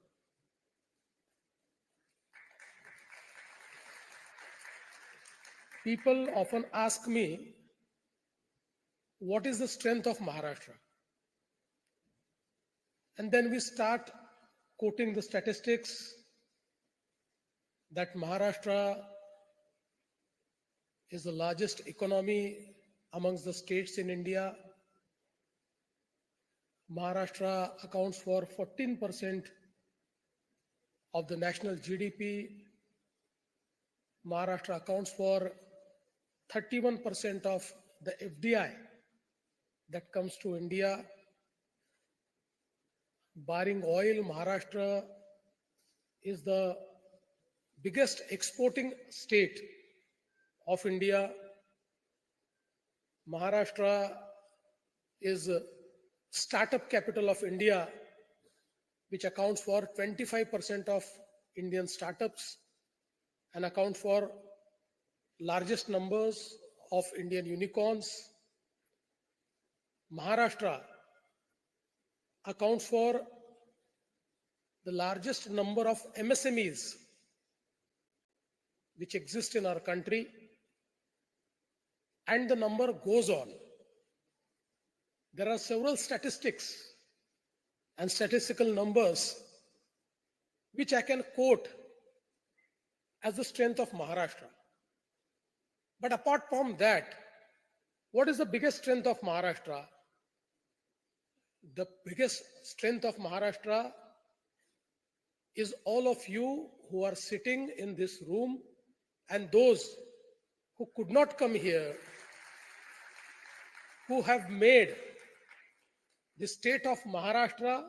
People often ask me, what is the strength of Maharashtra? And then we start quoting the statistics that Maharashtra is the largest economy amongst the states in India. Maharashtra accounts for 14% of the national GDP. Maharashtra accounts for 31% of the FDI that comes to India. Barring oil, Maharashtra is the biggest exporting state of India. Maharashtra is a startup capital of India, which accounts for 25% of Indian startups and account for largest numbers of Indian unicorns. Maharashtra accounts for the largest number of MSMEs which exist in our country, and the number goes on. There are several statistics and statistical numbers which I can quote as the strength of Maharashtra. But apart from that, what is the biggest strength of Maharashtra? The biggest strength of Maharashtra is all of you who are sitting in this room and those who could not come here, who have made the state of Maharashtra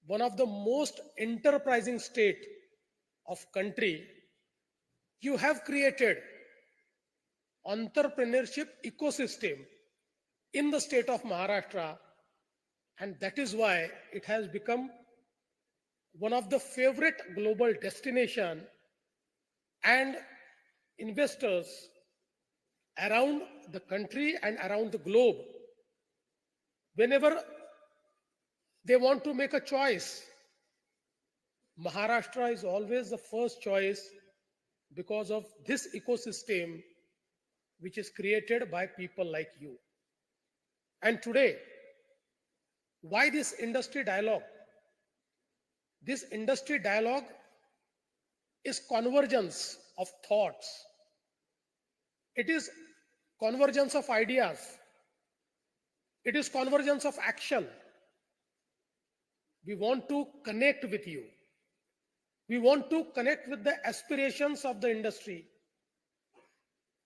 one of the most enterprising state of country. You have created entrepreneurship ecosystem in the state of Maharashtra, and that is why it has become one of the favorite global destination, and investors around the country and around the globe, whenever they want to make a choice, Maharashtra is always the first choice because of this ecosystem which is created by people like you. And today, why this industry dialogue? This industry dialogue is convergence of thoughts. It is convergence of ideas. It is convergence of action. We want to connect with you. We want to connect with the aspirations of the industry.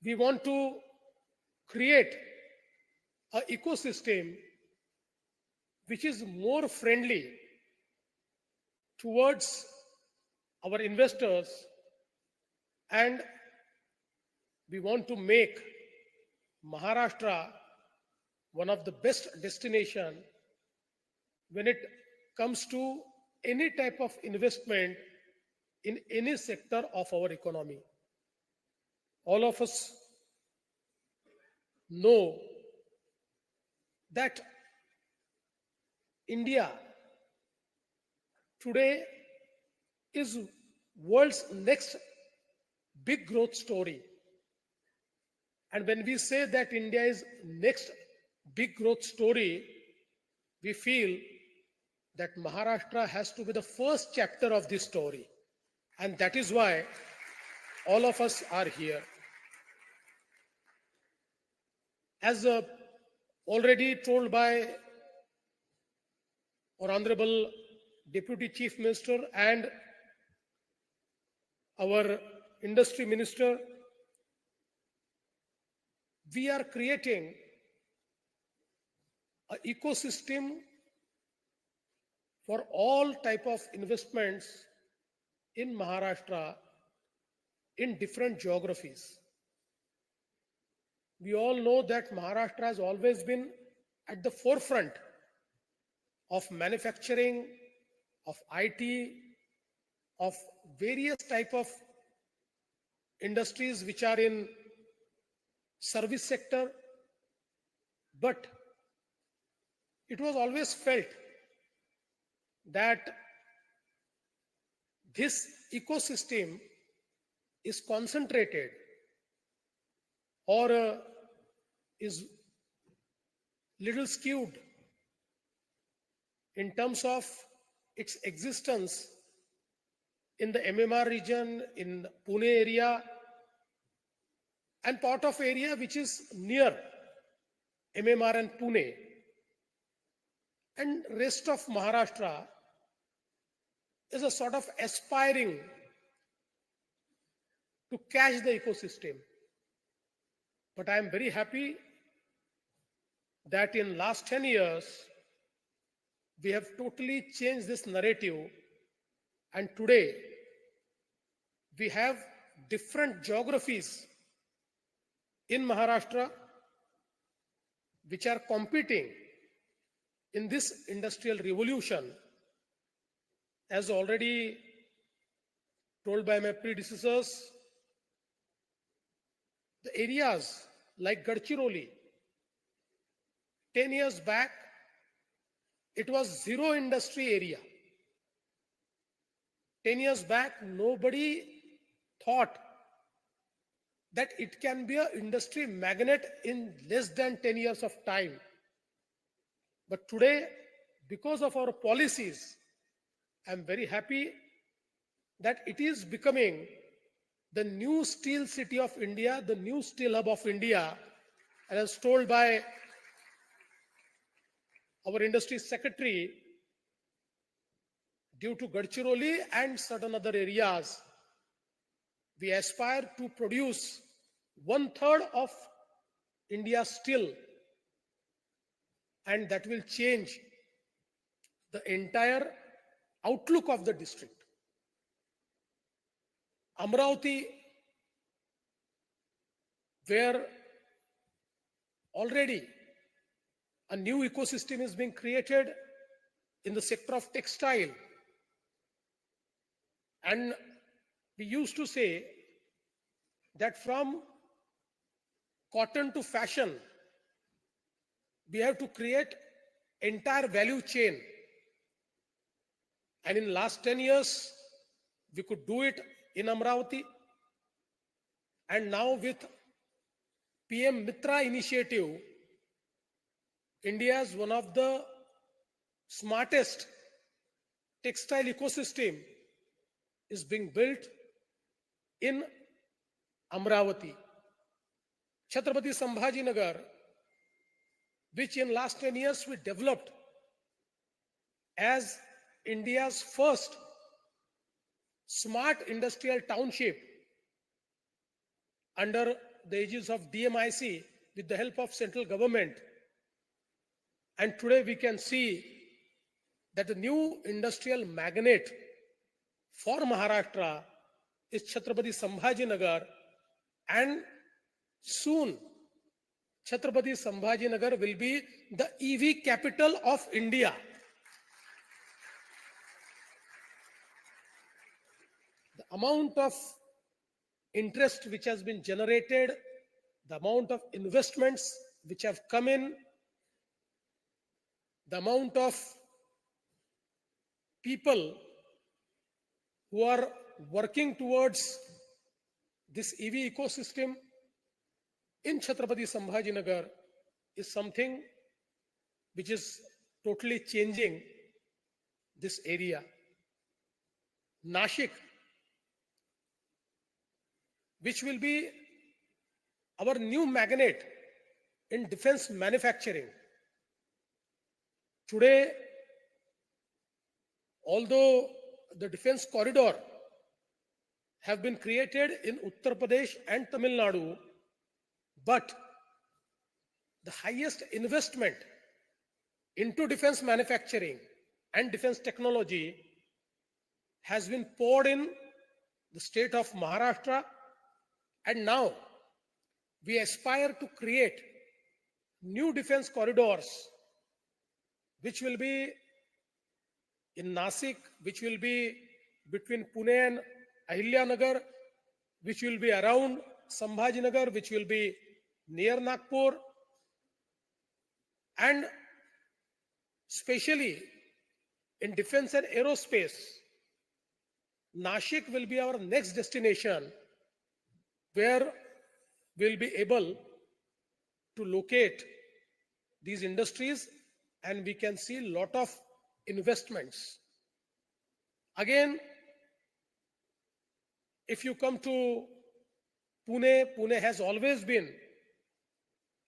We want to create an ecosystem which is more friendly towards our investors, and we want to make Maharashtra one of the best destination when it comes to any type of investment in any sector of our economy. All of us know that India today is world's next big growth story. And when we say that India is next big growth story, we feel that Maharashtra has to be the first chapter of this story. And that is why all of us are here. As already told by our Honorable Deputy Chief Minister and our Industry Minister, we are creating an ecosystem for all type of investments in Maharashtra in different geographies. We all know that Maharashtra has always been at the forefront of manufacturing, of IT, of various type of industries which are in service sector. But it was always felt that this ecosystem is concentrated or is little skewed in terms of its existence in the MMR region, in Pune area, and part of area which is near MMR and Pune, and rest of Maharashtra is a sort of aspiring to catch the ecosystem. But I am very happy that in last 10 years, we have totally changed this narrative, and today we have different geographies in Maharashtra which are competing in this industrial revolution, as already told by my predecessors. The areas like Gadchiroli, 10 years back, it was zero industry area. 10 years back, nobody thought that it can be an industry magnet in less than 10 years of time. But today, because of our policies, I'm very happy that it is becoming the new steel city of India, the new steel hub of India, and as told by our industry secretary, due to Gadchiroli and certain other areas, we aspire to produce 1/3 of India's steel, and that will change the entire outlook of the district. Amravati, where already a new ecosystem is being created in the sector of textile. And we used to say that from cotton to fashion, we have to create entire value chain. And in last 10 years, we could do it in Amravati. And now with PM Mitra initiative, India is one of the smartest textile ecosystem is being built in Amravati. Chhatrapati Sambhajinagar, which in last 10 years we developed as India's first smart industrial township under the aegis of DMIC with the help of central government. And today we can see that the new industrial magnet for Maharashtra is Chhatrapati Sambhajinagar, and soon Chhatrapati Sambhajinagar will be the EV capital of India. The amount of interest which has been generated, the amount of investments which have come in, the amount of people who are working towards this EV ecosystem in Chhatrapati Sambhajinagar is something which is totally changing this area. Nashik, which will be our new magnet in defense manufacturing. Today, although the defense corridor have been created in Uttar Pradesh and Tamil Nadu, but the highest investment into defense manufacturing and defense technology has been poured in the state of Maharashtra, and now we aspire to create new defense corridors which will be in Nasik, which will be between Pune and Ahilyanagar, which will be around Sambhajinagar, which will be near Nagpur, and especially in defense and aerospace, Nashik will be our next destination where we'll be able to locate these industries and we can see a lot of investments. Again, if you come to Pune, Pune has always been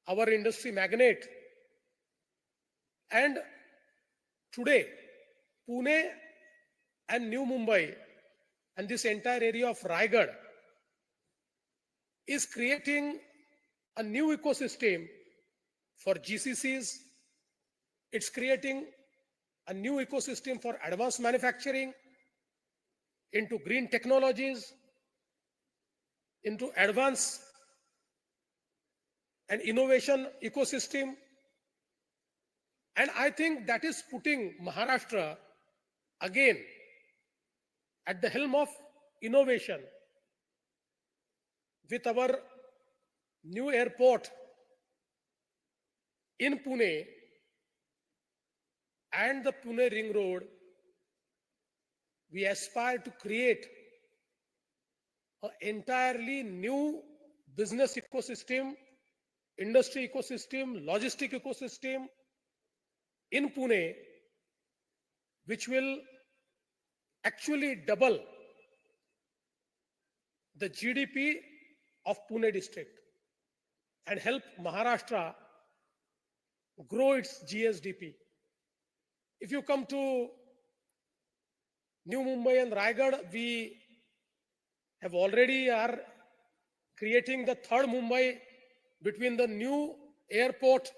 our industry magnet. And today, Pune and New Mumbai and this entire area of Raigad is creating a new ecosystem for GCCs. It's creating a new ecosystem for advanced manufacturing, into green technologies, into advanced and innovation ecosystem. And I think that is putting Maharashtra again at the helm of innovation with our new airport in Pune and the Pune Ring Road. We aspire to create an entirely new business ecosystem, industry ecosystem, logistic ecosystem in Pune, which will actually double the GDP of Pune district and help Maharashtra grow its GSDP. If you come to New Mumbai and Raigad, we have already are creating the third Mumbai between the new airport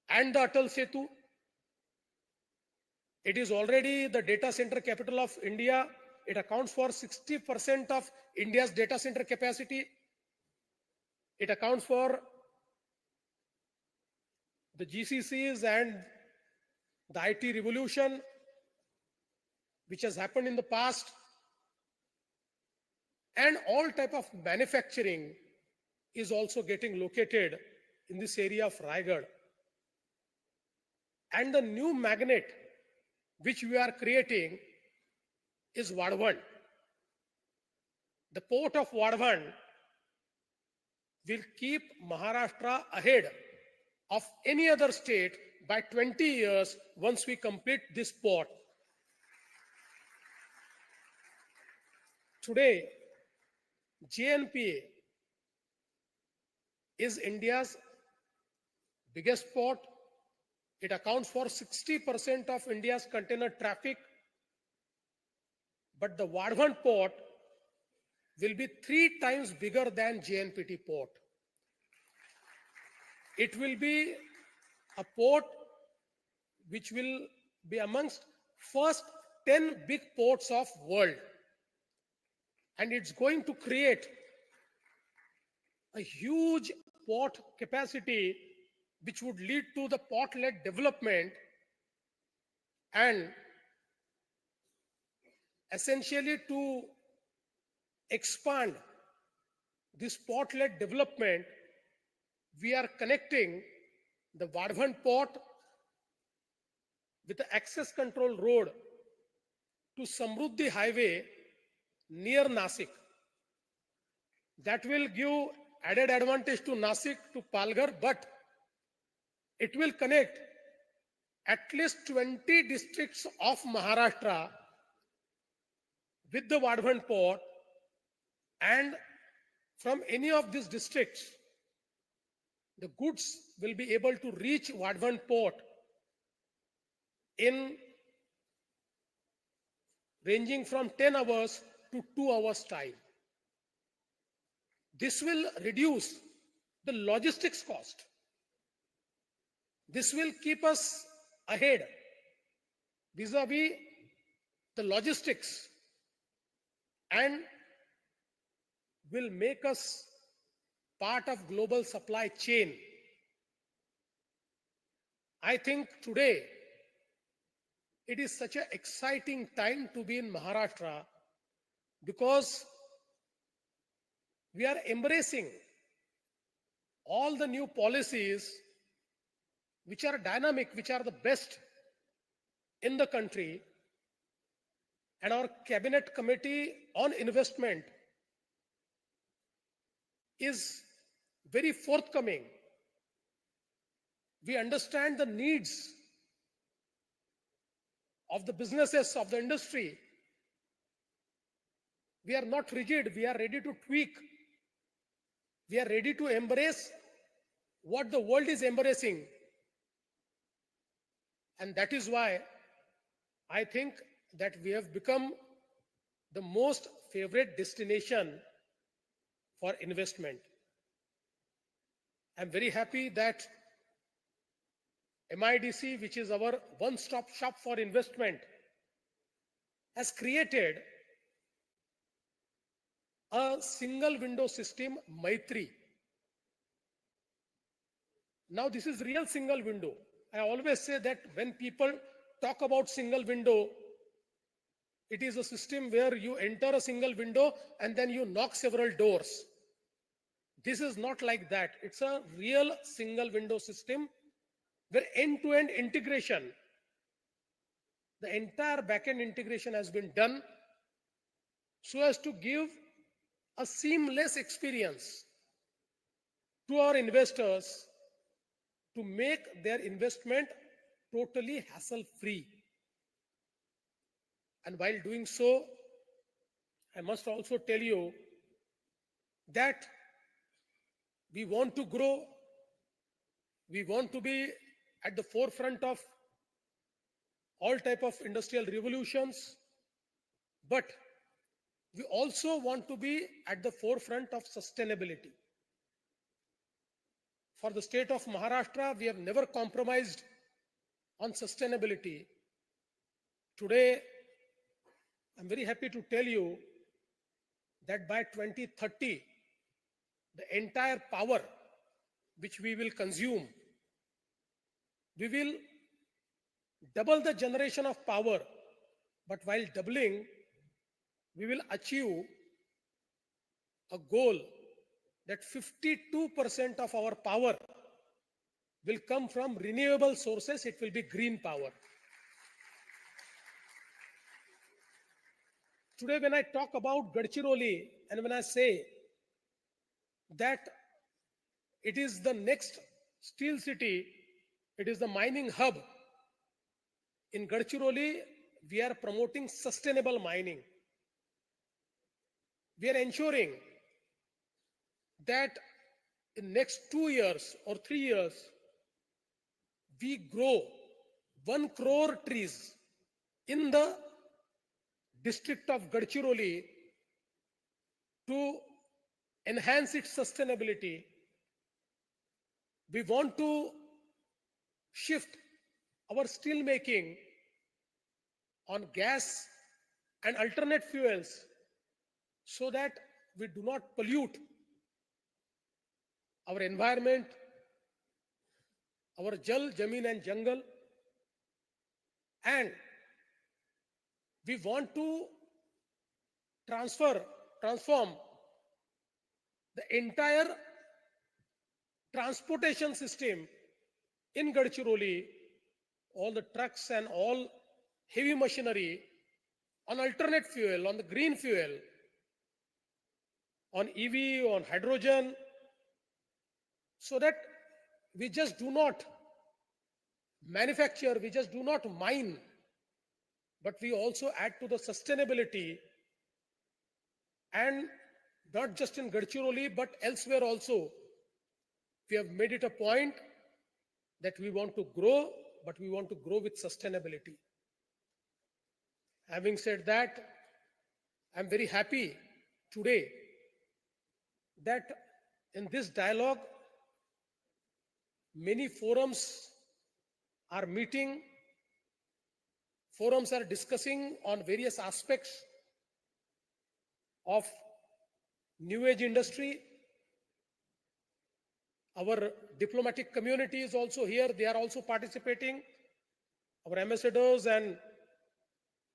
and the Atal Setu. It is already the data center capital of India. It accounts for 60% of India's data center capacity. It accounts for the GCCs and the IT revolution which has happened in the past, and all type of manufacturing is also getting located in this area of Raigad. And the new magnet which we are creating is Vadhavan. The port of Vadhavan will keep Maharashtra ahead of any other state by 20 years once we complete this port. Today, JNPA is India's biggest port. It accounts for 60% of India's container traffic. But the Vadhavan port will be 3 times bigger than JNPT port. It will be a port which will be amongst first 10 big ports of world. And it's going to create a huge port capacity which would lead to the port-led development and essentially to expand this port-led development. We are connecting the Vadhavan port with the access control road to Samruddhi highway near Nasik. That will give added advantage to Nasik, to Palghar, but it will connect at least 20 districts of Maharashtra with the Vadhavan port, and from any of these districts, the goods will be able to reach Vadhavan port in ranging from 10 hours to 2 hours time. This will reduce the logistics cost. This will keep us ahead vis-a-vis the logistics and will make us part of global supply chain. I think today, it is such an exciting time to be in Maharashtra because we are embracing all the new policies which are dynamic, which are the best in the country. And our cabinet committee on investment is very forthcoming. We understand the needs of the businesses, of the industry. We are not rigid, we are ready to tweak. We are ready to embrace what the world is embracing. And that is why I think that we have become the most favorite destination for investment. I'm very happy that MIDC, which is our one-stop shop for investment, has created a single window system, Maitri. Now this is real single window. I always say that when people talk about single window, it is a system where you enter a single window and then you knock several doors. This is not like that. It's a real single window system where end-to-end integration, the entire back-end integration has been done so as to give a seamless experience to our investors to make their investment totally hassle-free. And while doing so, I must also tell you that we want to grow, we want to be at the forefront of all type of industrial revolutions, but we also want to be at the forefront of sustainability. For the state of Maharashtra, we have never compromised on sustainability. Today, I'm very happy to tell you that by 2030, the entire power which we will consume, we will double the generation of power, but while doubling, we will achieve a goal that 52% of our power will come from renewable sources. It will be green power. Today, when I talk about Gadchiroli and when I say that it is the next steel city, it is the mining hub, in Gadchiroli, we are promoting sustainable mining. We are ensuring that in next 2 years or 3 years, we grow 1 crore trees in the district of Gadchiroli to enhance its sustainability. We want to shift our steel making on gas and alternate fuels so that we do not pollute our environment, our jal, jameen and jungle. And we want to transform the entire transportation system in Gadchiroli, all the trucks and all heavy machinery on alternate fuel, on the green fuel, on EV, on hydrogen, so that we just do not manufacture, we just do not mine, but we also add to the sustainability, and not just in Gadchiroli, but elsewhere also. We have made it a point that we want to grow, but we want to grow with sustainability. Having said that, I'm very happy today that in this dialogue, many forums are meeting, forums are discussing on various aspects of new age industry. Our diplomatic community is also here. They are also participating. Our ambassadors and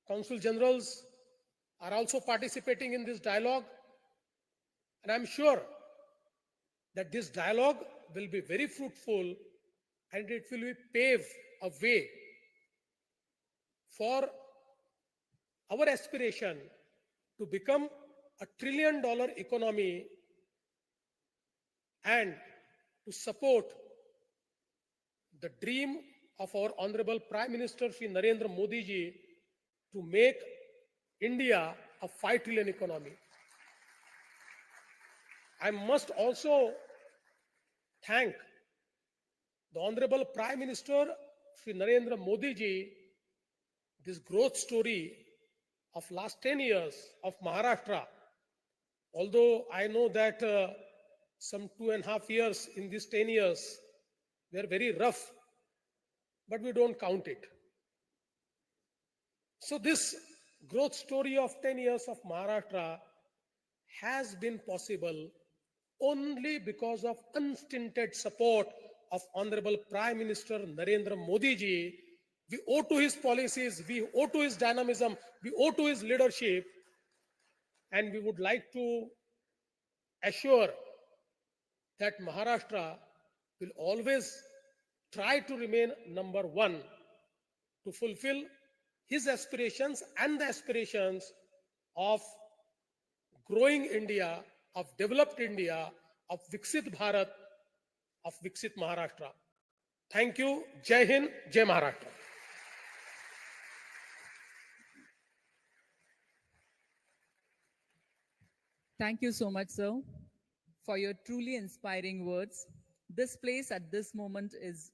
consul generals are also participating in this dialogue. And I'm sure that this dialogue will be very fruitful and it will pave a way for our aspiration to become a $1 trillion economy and to support the dream of our Honorable Prime Minister Shri Narendra Modi ji to make India a 5 trillion economy. I must also thank the Honorable Prime Minister Shri Narendra Modi ji. This growth story of last 10 years of Maharashtra, although I know that some 2.5 years in these 10 years were very rough, but we don't count it. So this growth story of 10 years of Maharashtra has been possible only because of unstinted support of Honorable Prime Minister Narendra Modi ji. We owe to his policies, we owe to his dynamism, we owe to his leadership, and we would like to assure that Maharashtra will always try to remain number one to fulfill his aspirations and the aspirations of growing India, of developed India, of Viksit Bharat, of Viksit Maharashtra. Thank you. Jai Hind, Jai Maharashtra. Thank you so much, sir, for your truly inspiring words. This place at this moment is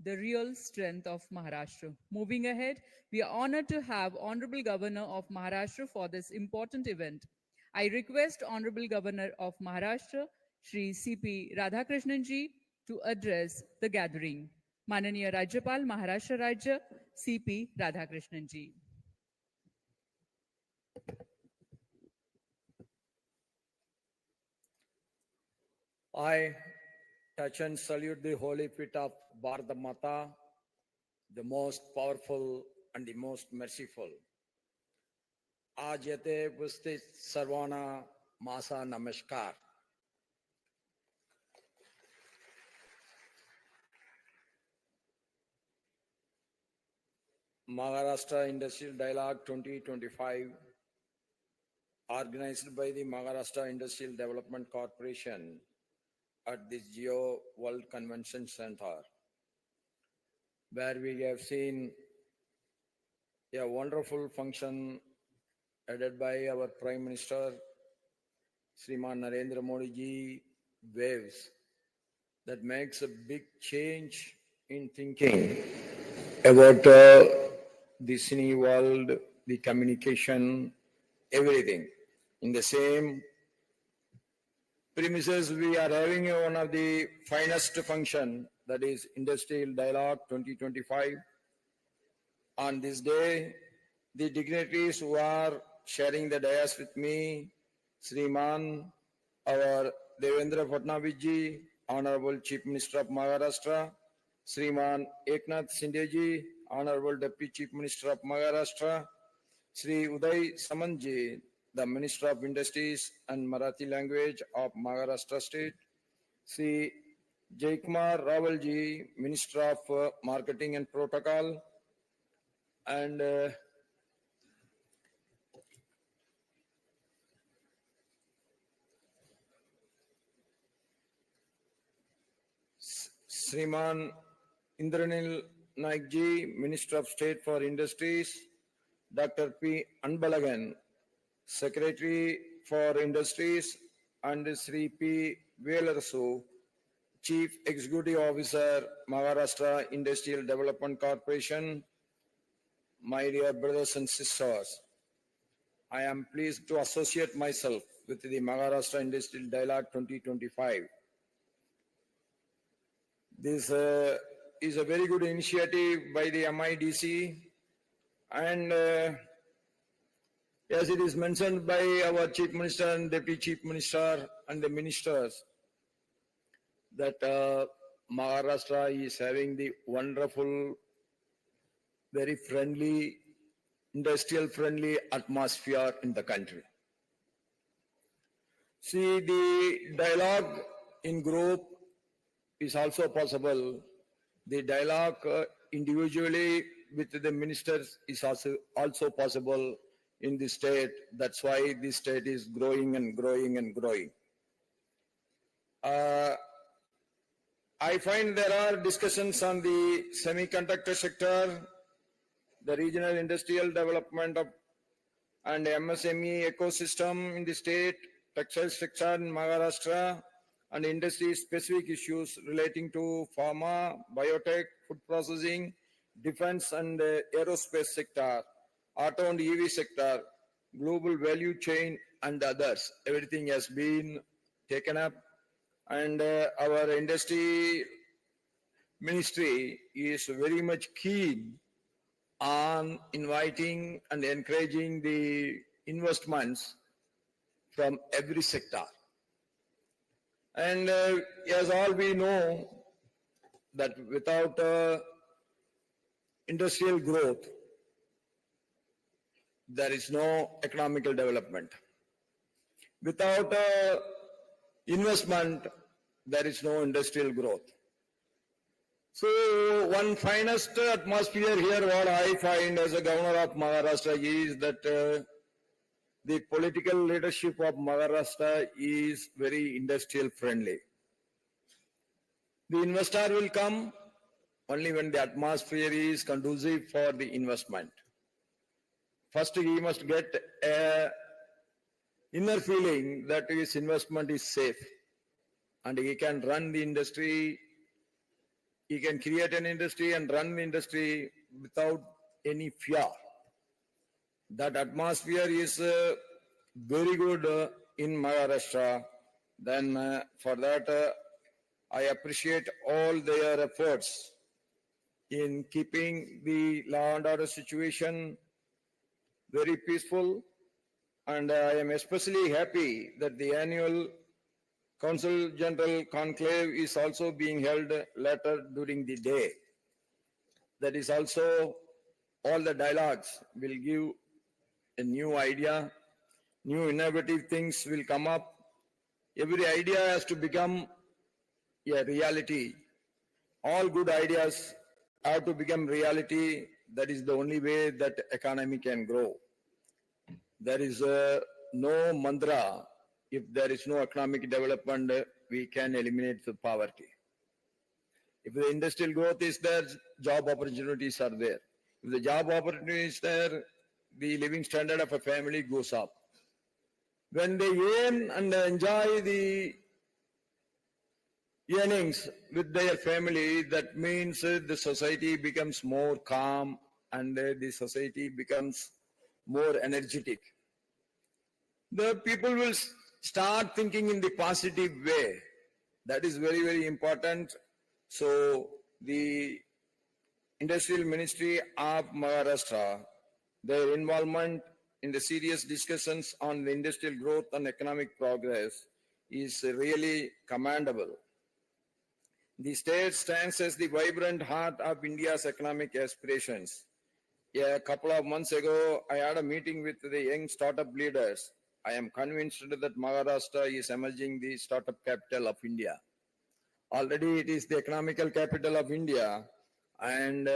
the real strength of Maharashtra. Moving ahead, we are honored to have Honorable Governor of Maharashtra for this important event. I request Honorable Governor of Maharashtra, Shri C.P. Radhakrishnan ji, to address the gathering. Mananiya Rajyapal Maharashtra Rajya, C.P. Radhakrishnan ji. I touch and salute the holy feet of Bharata Mata, the most powerful and the most merciful. आज येथे उपस्थित सर्वांना माझा नमस्कार. Maharashtra Industrial Dialogue 2025, organized by the Maharashtra Industrial Development Corporation at this Geo World Convention Center, where we have seen a wonderful function headed by our Prime Minister, Shriman Narendra Modi ji, waves that makes a big change in thinking about the cine world, the communication, everything. In the same premises, we are having one of the finest function, that is Industrial Dialogue 2025. On this day, the dignitaries who are sharing the dais with me, Sriman, our Devendra Fadnavis ji, Honorable Chief Minister of Maharashtra, Sriman Eknath Shinde ji, Honorable Deputy Chief Minister of Maharashtra, Sri Uday Samant ji, the Minister of Industries and Marathi language of Maharashtra State, Sri Jaikumar Rawal ji, Minister of Marketing and Protocol, and Sriman Indranil Naik ji, Minister of State for Industries, Dr. P. Anbalagan, Secretary for Industries, and Sri P. Velarasu, Chief Executive Officer, Maharashtra Industrial Development Corporation. My dear brothers and sisters, I am pleased to associate myself with the Maharashtra Industrial Dialogue 2025. This is a very good initiative by the MIDC, and as it is mentioned by our Chief Minister and Deputy Chief Minister and the ministers, that Maharashtra is having the wonderful, very friendly industrial friendly atmosphere in the country. See, the dialogue in group is also possible. The dialogue individually with the ministers is also possible in the state. That's why the state is growing and growing and growing. I find there are discussions on the semiconductor sector, the regional industrial development of and MSME ecosystem in the state, textile sector in Maharashtra, and industry-specific issues relating to pharma, biotech, food processing, defense and aerospace sector, auto and EV sector, global value chain, and others. Everything has been taken up, and our industry ministry is very much keen on inviting and encouraging the investments from every sector. And as all we know, that without industrial growth, there is no economical development. Without investment, there is no industrial growth. So one finest atmosphere here, what I find as a governor of Maharashtra is that the political leadership of Maharashtra is very industrial friendly. The investor will come only when the atmosphere is conducive for the investment. First, he must get a inner feeling that his investment is safe and he can run the industry. He can create an industry and run the industry without any fear. That atmosphere is very good in Maharashtra. Then for that, I appreciate all their efforts in keeping the law and order situation very peaceful. And I am especially happy that the annual Council General Conclave is also being held later during the day. That is also, all the dialogues will give a new idea, new innovative things will come up. Every idea has to become a reality. All good ideas have to become reality. That is the only way that economy can grow. There is no mantra. If there is no economic development, we can eliminate the poverty. If the industrial growth is there, job opportunities are there. If the job opportunity is there, the living standard of a family goes up. When they earn and enjoy the earnings with their family, that means the society becomes more calm and the society becomes more energetic. The people will start thinking in the positive way. That is very, very important. So the Industrial Ministry of Maharashtra, their involvement in the serious discussions on the industrial growth and economic progress is really commendable. The state stands as the vibrant heart of India's economic aspirations. A couple of months ago, I had a meeting with the young startup leaders. I am convinced that Maharashtra is emerging the startup capital of India. Already it is the economical capital of India, and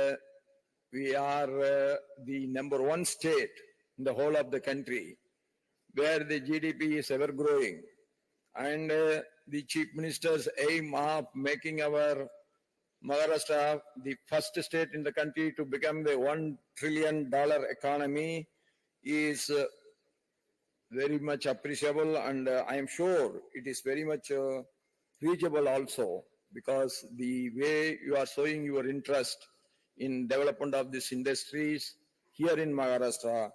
we are the number one state in the whole of the country where the GDP is ever growing. And the Chief Minister's aim of making our Maharashtra the first state in the country to become the $1 trillion economy is very much appreciable, and I am sure it is very much reachable also, because the way you are showing your interest in development of these industries here in Maharashtra,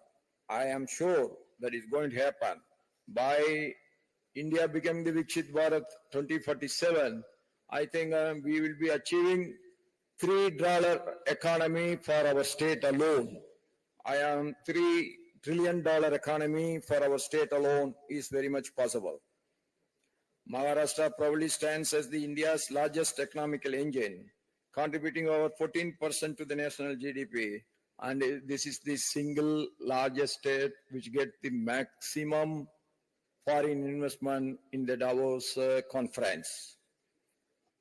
I am sure that is going to happen. By India becoming the Viksit Bharat 2047, I think we will be achieving $3 economy for our state alone. I am $3 trillion economy for our state alone is very much possible. Maharashtra probably stands as the India's largest economical engine, contributing over 14% to the national GDP And this is the single largest state which get the maximum foreign investment in the Davos conference.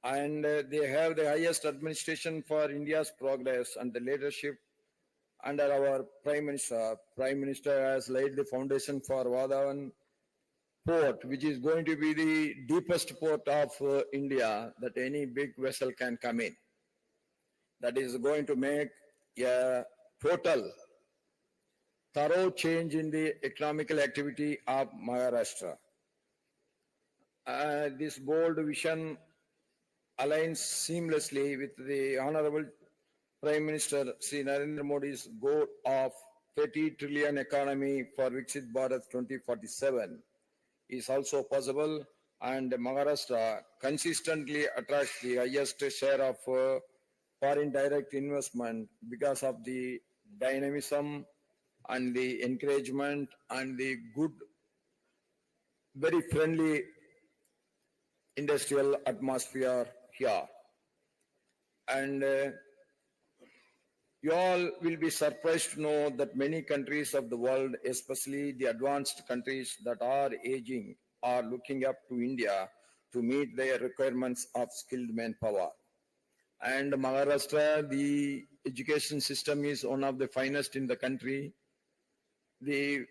And they have the highest administration for India's progress and the leadership under our Prime Minister. Prime Minister has laid the foundation for Vadavan port, which is going to be the deepest port of India that any big vessel can come in. That is going to make a total thorough change in the economical activity of Maharashtra. This bold vision aligns seamlessly with the Honorable Prime Minister Sri Narendra Modi's goal of 30 trillion economy for Viksit Bharat 2047 is also possible, and Maharashtra consistently attracts the highest share of foreign direct investment because of the dynamism and the encouragement and the good, very friendly industrial atmosphere here. And you all will be surprised to know that many countries of the world, especially the advanced countries that are aging, are looking up to India to meet their requirements of skilled manpower. And Maharashtra, the education system is one of the finest in the country. The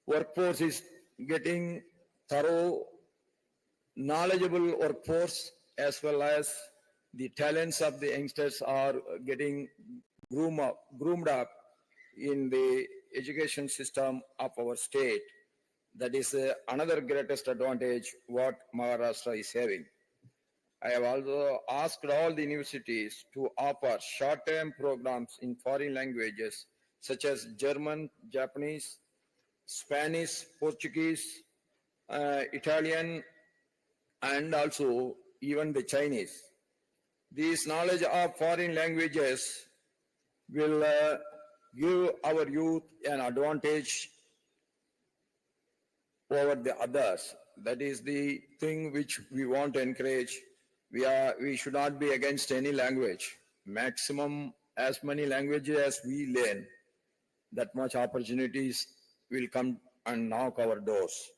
workforce is getting thorough, knowledgeable workforce, as well as the talents of the youngsters are getting groomed up in the education system of our state. That is another greatest advantage what Maharashtra is having. I have also asked all the universities to offer short-term programs in foreign languages such as German, Japanese, Spanish, Portuguese, Italian, and also even the Chinese. This knowledge of foreign languages will give our youth an advantage over the others. That is the thing which we want to encourage. We should not be against any language. Maximum, as many languages as we learn, that much opportunities will come and knock our doors.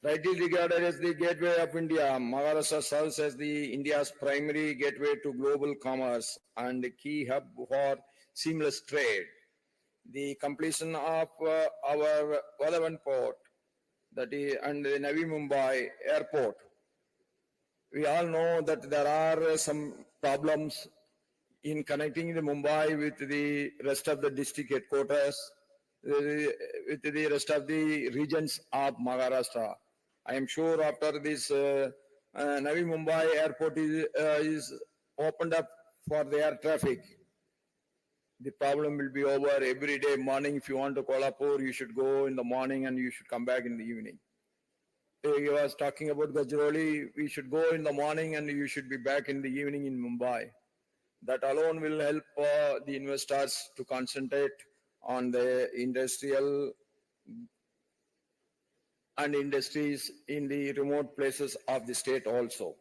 Rightly regarded as the gateway of India, Maharashtra serves as the India's primary gateway to global commerce and a key hub for seamless trade. The completion of our Vadavan port, that is, and the Navi Mumbai airport, we all know that there are some problems in connecting the Mumbai with the rest of the district headquarters, with the rest of the regions of Maharashtra. I am sure after this Navi Mumbai airport is opened up for the air traffic, the problem will be over. Every day morning, if you want to Kolhapur, you should go in the morning and you should come back in the evening. He was talking about Gajroli, we should go in the morning and you should be back in the evening in Mumbai. That alone will help the investors to concentrate on the industrial and industries in the remote places of the state also.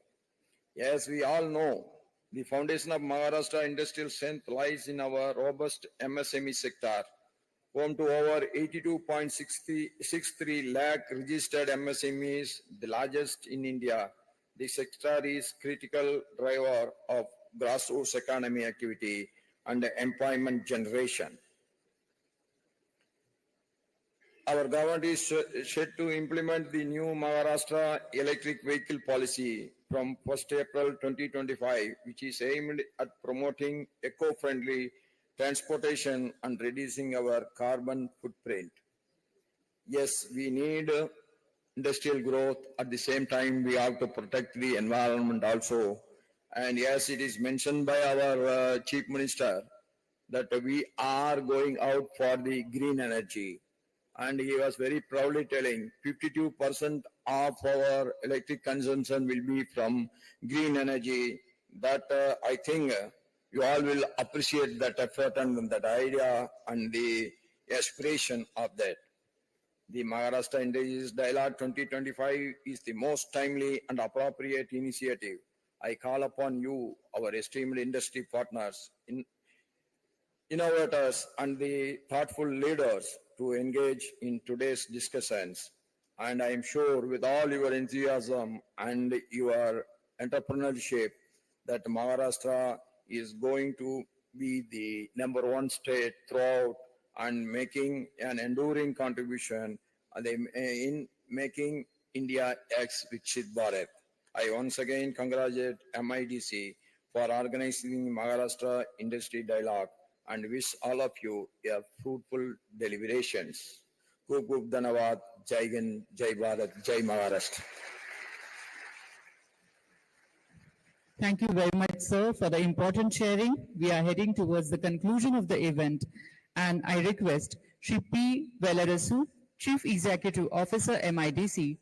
As we all know, the foundation of Maharashtra industrial strength lies in our robust MSME sector, home to over 82.63 lakh registered MSMEs, the largest in India. The sector is critical driver of grassroots economy activity and employment generation. Our government is set to implement the new Maharashtra electric vehicle policy from 1st April 2025, which is aimed at promoting eco-friendly transportation and reducing our carbon footprint. Yes, we need industrial growth. At the same time, we have to protect the environment also. And yes, it is mentioned by our Chief Minister that we are going out for the green energy. And he was very proudly telling 52% of our electric consumption will be from green energy. That I think you all will appreciate that effort and that idea and the aspiration of that. The Maharashtra Indigenous Dialogue 2025 is the most timely and appropriate initiative I call upon you, our esteemed industry partners, innovators, and the thoughtful leaders to engage in today's discussions. And I am sure with all your enthusiasm and your entrepreneurship that Maharashtra is going to be the number one state throughout and making an enduring contribution in making India X Viksit Bharat. I once again congratulate MIDC for organizing Maharashtra Industry Dialogue and wish all of you a fruitful deliberations. Khub khub dhanawad. Jai Hind, Jai Bharat, Jai Maharashtra. Thank you very much, sir, for the important sharing. We are heading towards the conclusion of the event, and I request Shri P. Velarasu, Chief Executive Officer, MIDC,